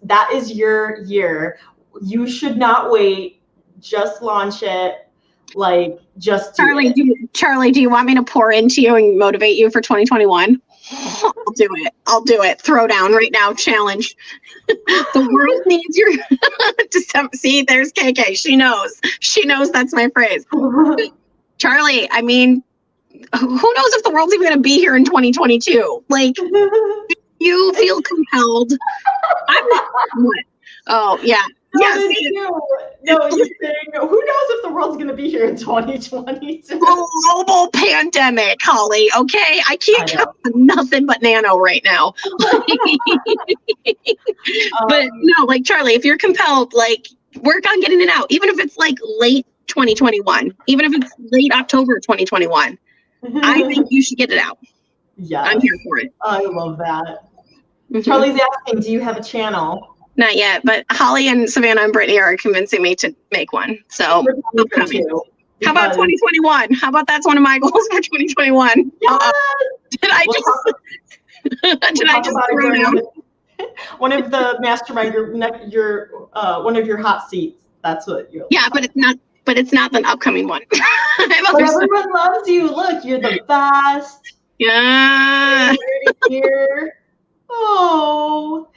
That is your year. You should not wait. Just launch it. Like, just do Charlie, it. Charlie, do you want me to pour into you and motivate you for 2021? I'll do it. I'll do it. Throw down right now. Challenge. The world needs your see, there's KK. She knows. She knows that's my phrase. Charlie, I mean, who knows if the world's even going to be here in 2022? Like, you feel compelled. I'm not. What? Oh, yeah. No, you're saying, who knows if the world's going to be here in 2022? Global pandemic, Holly, okay? I can't count on nothing but Nano right now. But no, like, Charlie, if you're compelled, like, work on getting it out, even if it's like late 2021, even if it's late October 2021. I think you should get it out. Yeah, I'm here for it. I love that. Charlie's asking, do you have a channel? Not yet, but Holly and Savannah and Brittany are convincing me to make one. So how about 2021? How about that's one of my goals for 2021? Yes. Did I just Did I just throw it out? One of the mastermind group, one of your hot seats. That's what you're. Yeah, but it's not. But it's not the upcoming one. But everyone loves you. Look, you're the best. Yeah. Here. Oh.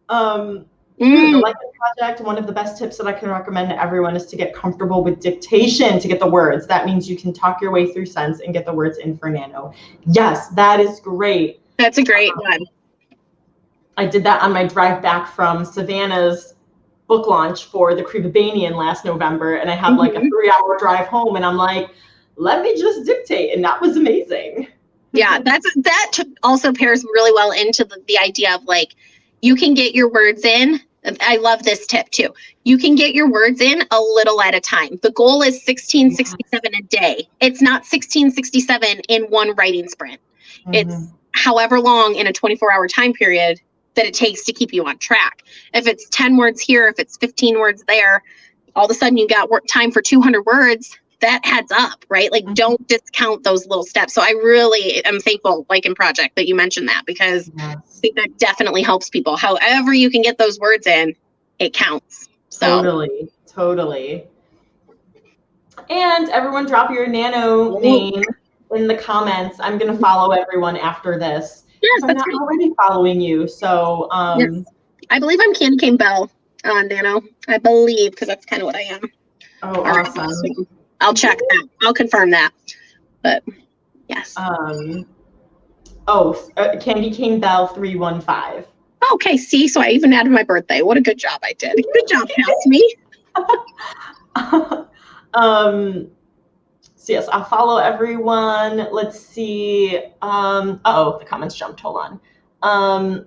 The Lightning Project, one of the best tips that I can recommend to everyone is to get comfortable with dictation to get the words. That means you can talk your way through sense and get the words in for Nano. Yes, that is great. That's a great one. I did that on my drive back from Savannah's book launch for the Crevibanian last November, and I had like a 3-hour drive home, and I'm like, let me just dictate, and that was amazing. Yeah, that also pairs really well into the idea of like, you can get your words in. I love this tip too. You can get your words in a little at a time. The goal is 1667 a day. It's not 1667 in one writing sprint. It's however long in a 24-hour time period that it takes to keep you on track. If it's 10 words here, if it's 15 words there, all of a sudden you got time for 200 words. That adds up, right? Like, don't discount those little steps. So I really am thankful, like in Project, that you mentioned that, because I think that definitely helps people. However you can get those words in, it counts. So. Totally. And everyone drop your Nano name in the comments. I'm going to follow everyone after this. Yes, I'm not already following you. So yes. I believe I'm Candy Cane Bell on Nano. I believe, because that's kind of what I am. Oh, awesome. So I'll check that. I'll confirm that. But yes. Candy Cane Bell 315. Okay, see, so I even added my birthday. What a good job I did. Good job, past me. So yes, I'll follow everyone. Let's see. The comments jumped. Hold on.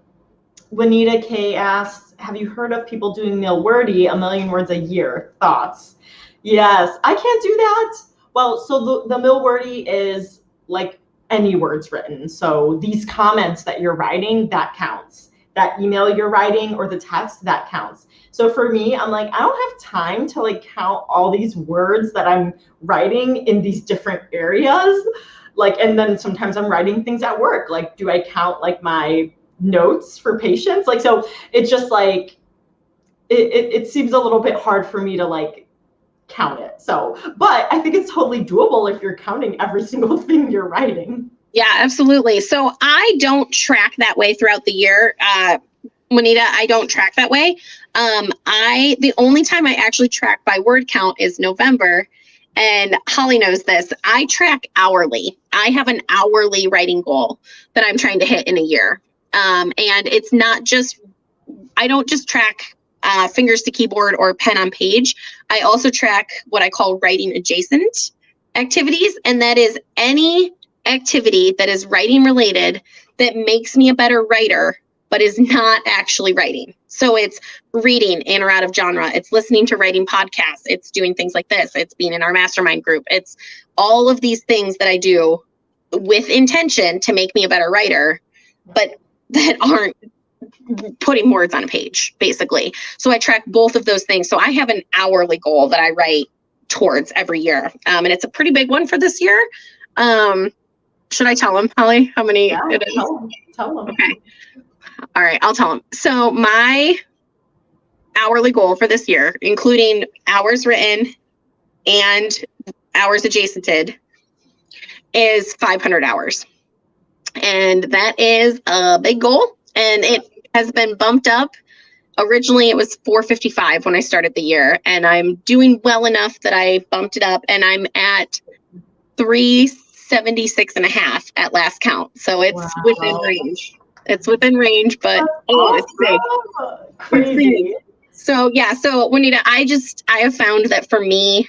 Juanita K asks, have you heard of people doing Wordy, 1 million words a year? Thoughts? Yes, I can't do that. Well, so the Wordy is like any words written. So these comments that you're writing, that counts. That email you're writing or the text, that counts. So for me, I'm like, I don't have time to like count all these words that I'm writing in these different areas. Like, and then sometimes I'm writing things at work. Like, do I count like my notes for patients? Like, so it's just like, it seems a little bit hard for me to like count it. So, but I think it's totally doable if you're counting every single thing you're writing. Yeah, absolutely. So I don't track that way throughout the year. Juanita, I don't track that way. The only time I actually track by word count is November, and Holly knows this. I track hourly. I have an hourly writing goal that I'm trying to hit in a year. And it's not just, I don't just track fingers to keyboard or pen on page. I also track what I call writing adjacent activities, and that is any activity that is writing related that makes me a better writer but is not actually writing. So it's reading in or out of genre, it's listening to writing podcasts, it's doing things like this, it's being in our mastermind group, it's all of these things that I do with intention to make me a better writer, but that aren't putting words on a page, basically. So I track both of those things. So I have an hourly goal that I write towards every year, and it's a pretty big one for this year. Should I tell them, Holly, how many it is? Tell them. Okay. All right, I'll tell them. So my hourly goal for this year, including hours written and hours adjacented, is 500 hours. And that is a big goal. And it has been bumped up. Originally, it was 455 when I started the year. And I'm doing well enough that I bumped it up. And I'm at 376.5 at last count. So it's within range. It's within range, but it's big. Crazy. So yeah, so Juanita, I have found that for me,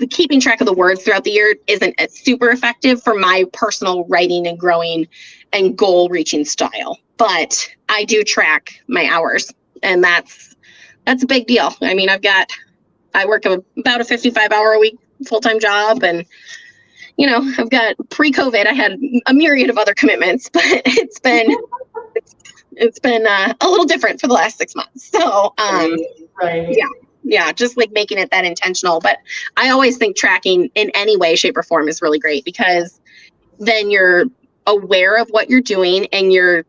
keeping track of the words throughout the year isn't super effective for my personal writing and growing and goal reaching style. But I do track my hours, and that's a big deal. I mean, I work about a 55-hour a week full-time job, and I've got pre-COVID, I had a myriad of other commitments, but it's been a little different for the last 6 months. So, right. Yeah, just like making it that intentional. But I always think tracking in any way, shape, or form is really great, because then you're aware of what you're doing and you're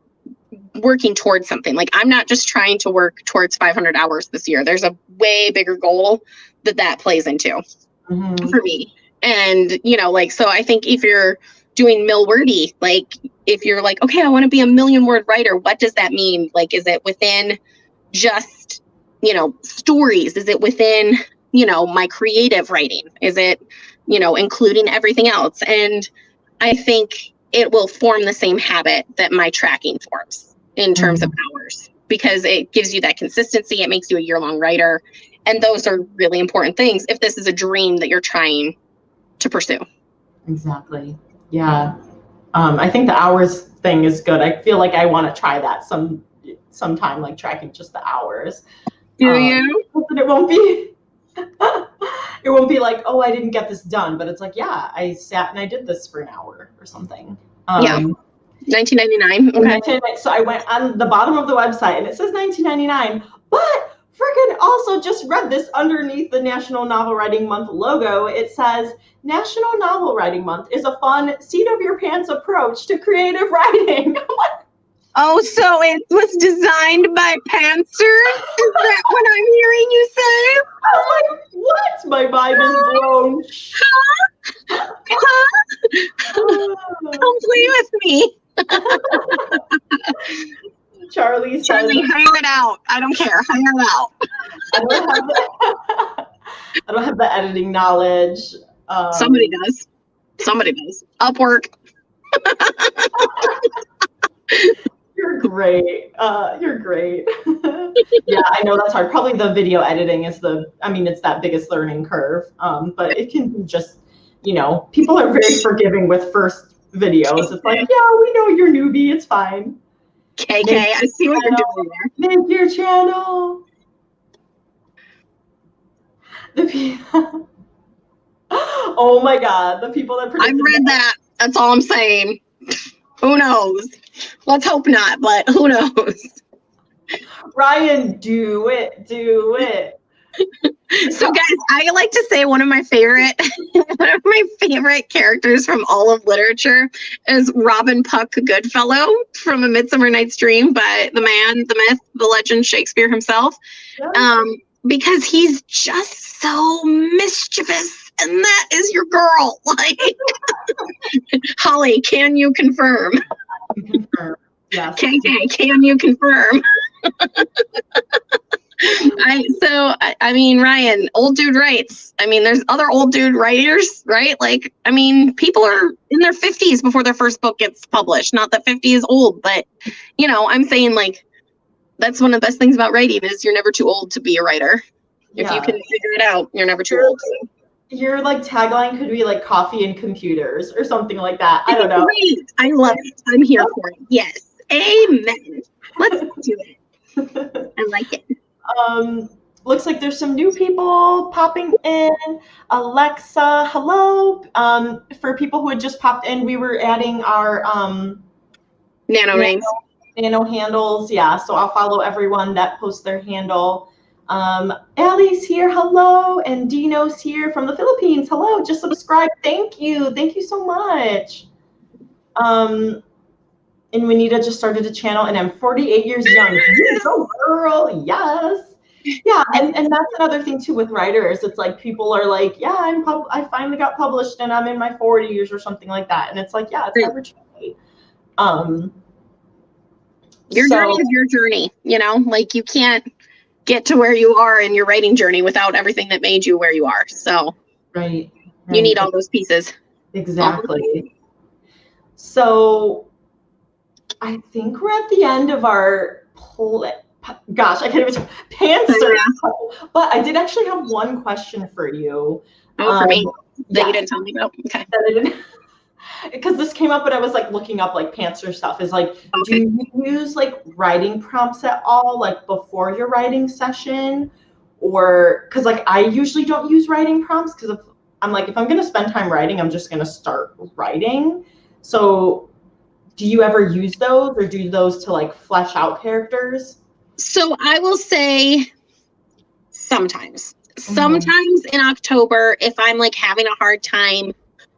working towards something. Like, I'm not just trying to work towards 500 hours this year. There's a way bigger goal that plays into for me. And, you know, like, so I think if you're doing Wordy, like, if you're like, okay, I want to be a 1,000,000-word writer, what does that mean? Like, is it within just, you know, stories? Is it within, you know, my creative writing? Is it, you know, including everything else? And I think it will form the same habit that my tracking forms in terms of hours, because it gives you that consistency. It makes you a year-long writer. And those are really important things if this is a dream that you're trying to pursue. Exactly. Yeah. I think the hours thing is good. I feel like I want to try that sometime, like tracking just the hours. Do you? But it won't be it won't be like, oh, I didn't get this done, but it's like, yeah, I sat and I did this for an hour or something. Yeah. $19.99. Okay. So I went on the bottom of the website and it says $19.99, but freaking also just read this underneath the National Novel Writing Month logo. It says, National Novel Writing Month is a fun, seat of your pants approach to creative writing. Oh, so it was designed by pantsers? Is that what I'm hearing you say? I was like, what? My mind is blown. Don't play with me. Charlie hire it out. I don't care. Hire it out. I don't have the editing knowledge. Somebody does. Upwork. You're great. You're great. Yeah, I know that's hard. Probably the video editing is it's that biggest learning curve. But it can be just, you know, people are very forgiving with first videos. It's like, yeah, we know you're newbie. It's fine. KK, I see what you're doing there. Make your channel. Oh my God, the people that I've read that. That's all I'm saying. Who knows? Let's hope not, but who knows? Ryan, do it. So guys, I like to say one of my favorite characters from all of literature is Robin Puck Goodfellow from A Midsummer Night's Dream by the man, the myth, the legend, Shakespeare himself. Yeah. Because he's just so mischievous, and that is your girl. Like, Holly, can you confirm? Confirm. Yes. KK, can you confirm? I mean, Ryan, old dude writes. I mean, there's other old dude writers, right? Like, I mean, people are in their 50s before their first book gets published. Not that 50 is old, but, you know, I'm saying, like, that's one of the best things about writing is you're never too old to be a writer. If you can figure it out, you're never too old. Your like tagline could be like coffee and computers or something like that. I don't know. Great. I love it. I'm here for it. Yes. Amen. Let's do it. I like it. Looks like there's some new people popping in. Alexa, hello. For people who had just popped in, we were adding our nano rings. Nano handles. Yeah, so I'll follow everyone that posts their handle. Allie's here, hello, and Dino's here from the Philippines, hello, just subscribe, thank you so much. And Juanita just started a channel, and I'm 48 years young. You go, girl, yes. Yeah, and that's another thing too with writers. It's like people are like, yeah, I finally got published, and I'm in my 40s or something like that, and it's like, yeah, it's never too late. Your journey is your journey, you know, like you can't get to where you are in your writing journey without everything that made you where you are. So right. You need all those pieces. Exactly. So I think we're at the end of our gosh, I can't even pantser. But I did actually have one question for you. Oh, for me? That you didn't tell me about? Okay. Because this came up when I was like looking up like pantser stuff, is like, do you use like writing prompts at all, like before your writing session? Or because like I usually don't use writing prompts because I'm like, if I'm going to spend time writing, I'm just going to start writing. So do you ever use those, or do those to like flesh out characters? So I will say sometimes. Sometimes in October, if I'm like having a hard time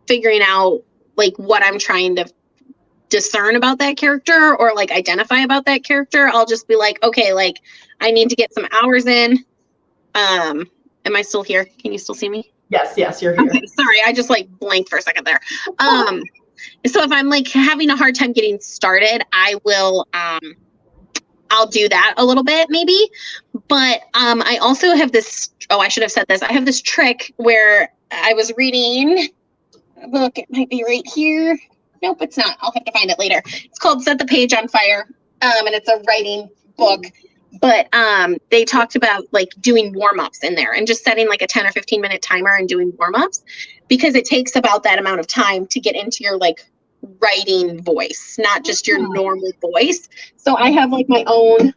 figuring out like what I'm trying to discern about that character or like identify about that character, I'll just be like, okay, like I need to get some hours in. Am I still here? Can you still see me? Yes, you're here. Okay, sorry, I just like blanked for a second there. So if I'm like having a hard time getting started, I will I'll do that a little bit maybe. But I also have this, I should have said this. I have this trick where I was reading a book. It might be right here. Nope, it's not. I'll have to find it later. It's called Set the Page on Fire. And it's a writing book. But they talked about like doing warm-ups in there and just setting like a 10 or 15 minute timer and doing warm-ups, because it takes about that amount of time to get into your like writing voice, not just your normal voice. So I have like my own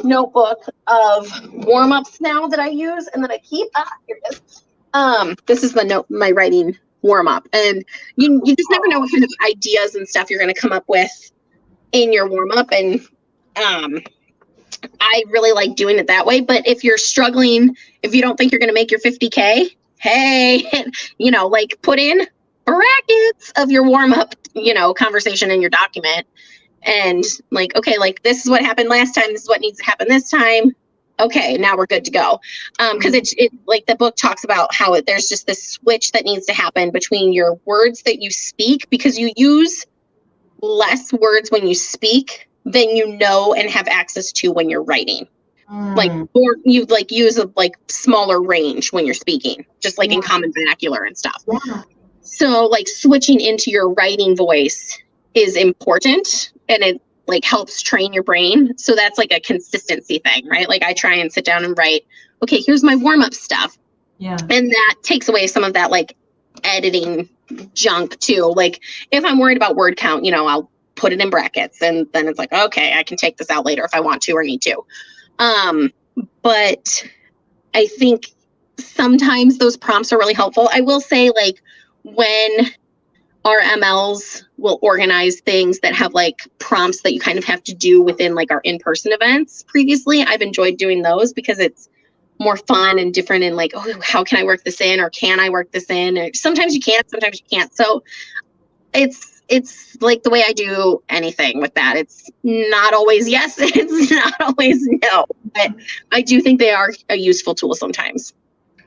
notebook of warm-ups now that I use and that I keep. Here it is. This is my writing warm-up, and you just never know what kind of ideas and stuff you're going to come up with in your warm-up. And I really like doing it that way. But if you're struggling, if you don't think you're going to make your 50K, hey, you know, like put in brackets of your warm-up, you know, conversation in your document. And like, okay, like this is what happened last time. This is what needs to happen this time. Okay, now we're good to go. Because it like the book talks about how there's just this switch that needs to happen between your words that you speak, because you use less words when you speak than you know and have access to when you're writing. Like, or you like use a like smaller range when you're speaking, just like in common vernacular and stuff. So like switching into your writing voice is important, and it like helps train your brain. So that's like a consistency thing, right? Like I try and sit down and write, okay, here's my warm-up stuff. Yeah. And that takes away some of that like editing junk too. Like if I'm worried about word count, you know, I'll put it in brackets, and then it's like, okay, I can take this out later if I want to or need to. But I think sometimes those prompts are really helpful. I will say, like, when our MLs will organize things that have like prompts that you kind of have to do within like our in-person events previously, I've enjoyed doing those because it's more fun and different, and like, oh, how can I work this in, or can I work this in? Or sometimes you can't, sometimes you can't. So it's like the way I do anything with that. It's not always yes, it's not always no, but I do think they are a useful tool sometimes.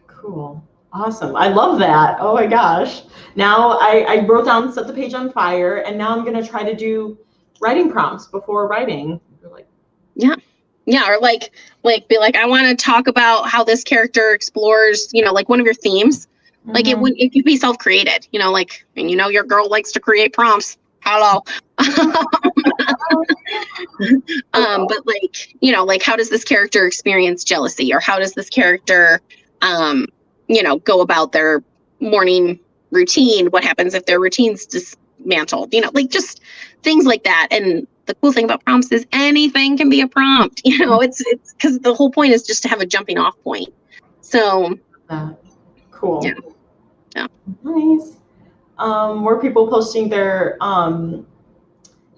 Cool. Awesome. I love that. Oh my gosh. Now I wrote down Set the Page on Fire, and now I'm going to try to do writing prompts before writing. Like, yeah. Or like be like, I want to talk about how this character explores, you know, like one of your themes. Like it could be self-created, you know, like, and you know, your girl likes to create prompts. Hello. But like, you know, like how does this character experience jealousy, or how does this character, you know, go about their morning routine? What happens if their routine's dismantled? You know, like just things like that. And the cool thing about prompts is anything can be a prompt. You know, it's because the whole point is just to have a jumping off point. So cool. Yeah. Nice. More people posting their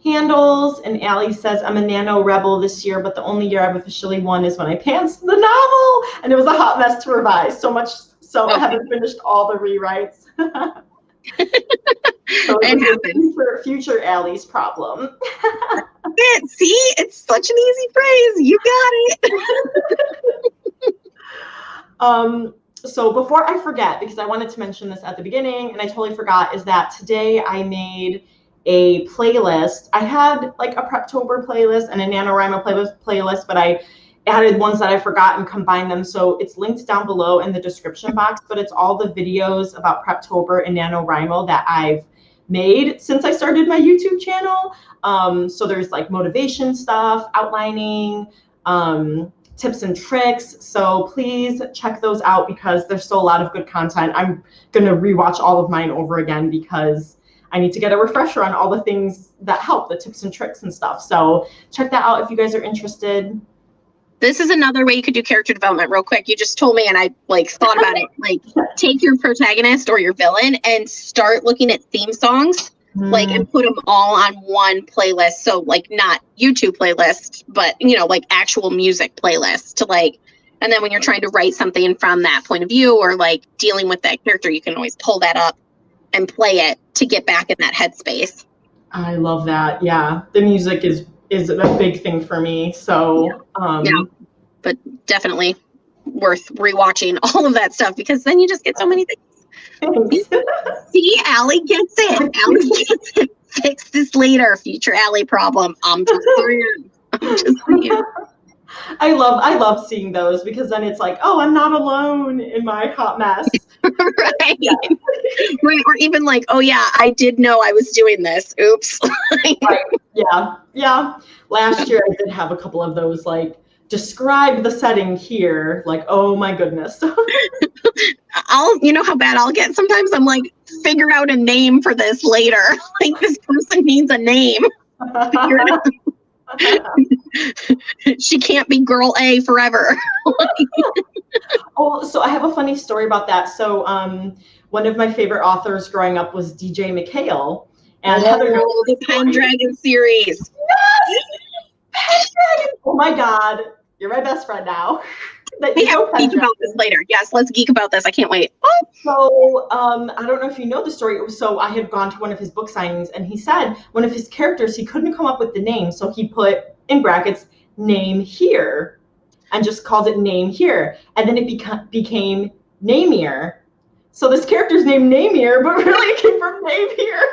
handles, and Allie says, I'm a nano rebel this year, but the only year I've officially won is when I pantsed the novel, and it was a hot mess to revise. So much so I haven't finished all the rewrites. So it happens for future Allie's problem. See, it's such an easy phrase. You got it. So before I forget, because I wanted to mention this at the beginning and I totally forgot, is that today I made a playlist. I had like a Preptober playlist and a NaNoWriMo playlist, but I added ones that I forgot and combined them. So it's linked down below in the description box, but it's all the videos about Preptober and NaNoWriMo that I've made since I started my YouTube channel. So there's like motivation stuff, outlining, tips and tricks. So please check those out because there's still a lot of good content. I'm going to rewatch all of mine over again because I need to get a refresher on all the things that help, the tips and tricks and stuff. So check that out if you guys are interested. This is another way you could do character development real quick. You just told me and I like thought about it. Like take your protagonist or your villain and start looking at theme songs. Like, and put them all on one playlist. So like not YouTube playlist, but you know, like actual music playlist to like, and then when you're trying to write something from that point of view or like dealing with that character, you can always pull that up and play it to get back in that headspace. I love that. Yeah, the music is a big thing for me. So yeah, but definitely worth rewatching all of that stuff, because then you just get so many things. See, Allie gets it. Allie gets it. Fix this later, future Allie problem. I'm just saying. I love seeing those, because then it's like, oh, I'm not alone in my hot mess. Right. Yeah. Right. Or even like, oh yeah, I did know I was doing this. Oops. Right. Yeah. Last year I did have a couple of those, like, describe the setting here. Like, oh my goodness. You know how bad I'll get sometimes? I'm like, figure out a name for this later. Like, this person needs a name. She can't be girl A forever. Oh, so I have a funny story about that. So one of my favorite authors growing up was DJ McHale. And Heather knows the Pendragon series. Yes! Pendragon! Oh my God. You're my best friend now. We have to geek about this later. Yes, let's geek about this. I can't wait. So I don't know if you know the story. So I had gone to one of his book signings, and he said one of his characters, he couldn't come up with the name. So he put in brackets, name here, and just called it name here. And then it became Namier. So this character's named Namier, but really it came from name here.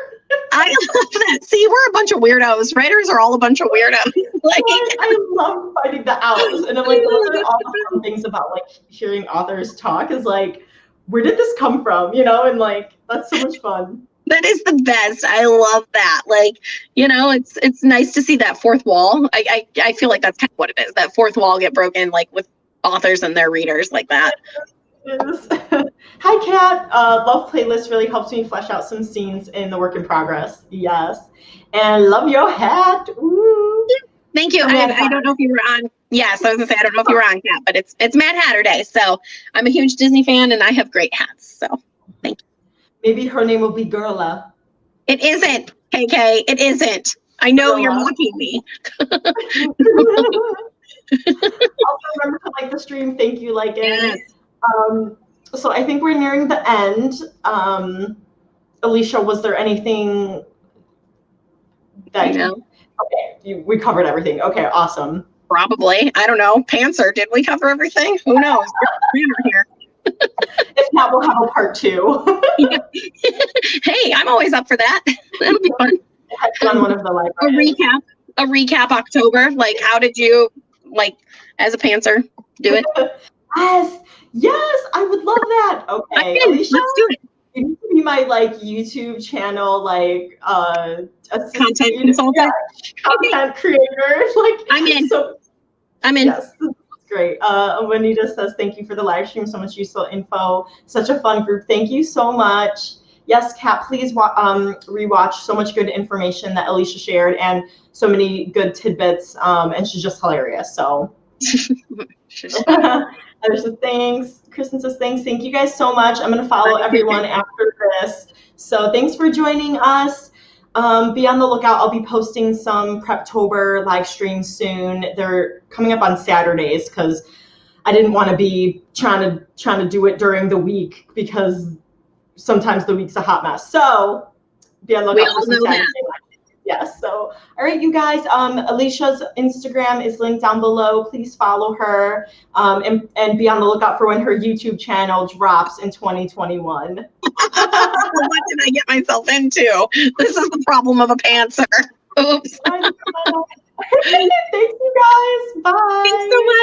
I love that. See, we're a bunch of weirdos. Writers are all a bunch of weirdos. Like, I love finding that out. And I'm like, those are all the fun things about like hearing authors talk, is like, where did this come from? You know, and like, that's so much fun. That is the best. I love that. Like, you know, it's nice to see that fourth wall. I feel like that's kind of what it is. That fourth wall get broken, like with authors and their readers like that. Yes. Hi, Kat. Love playlist really helps me flesh out some scenes in the work in progress. Yes. And love your hat. Ooh. Thank you. I don't know if you were on. Yes, I was gonna say I don't know if you were on, Kat, but it's Mad Hatter Day, so I'm a huge Disney fan and I have great hats. So thank you. Maybe her name will be Girla. It isn't, KK. It isn't. I know Girla. You're mocking me. Also remember to like the stream. Thank you, like it. Yes. So I think we're nearing the end. Alicia, was there anything that we covered everything? Okay, awesome. Probably. I don't know. Pantser, did we cover everything? Who knows? Here. If not, we'll have a part 2. Hey, I'm always up for that. That'll be fun. On one of the libraries. A recap October. Like, how did you, like, as a pantser, do it? Yes, I would love that. Okay, Alicia, let's do it. You need to be my like YouTube channel, like content consultant, content creator. Like, I'm in. I'm in. Yes, that's great. Juanita says thank you for the live stream. So much useful info. Such a fun group. Thank you so much. Yes, Kat, please rewatch. So much good information that Alicia shared, and so many good tidbits. And she's just hilarious. So. There's the thanks. Kristen says thanks. Thank you guys so much. I'm going to follow everyone after this. So thanks for joining us. Be on the lookout. I'll be posting some Preptober live streams soon. They're coming up on Saturdays because I didn't want to be trying to do it during the week, because sometimes the week's a hot mess. So be on the lookout for some Saturday. Yes. So, all right, you guys, Alicia's Instagram is linked down below. Please follow her and be on the lookout for when her YouTube channel drops in 2021. What did I get myself into? This is the problem of a pantser. Oops. Thanks, you guys. Bye. Thanks so much.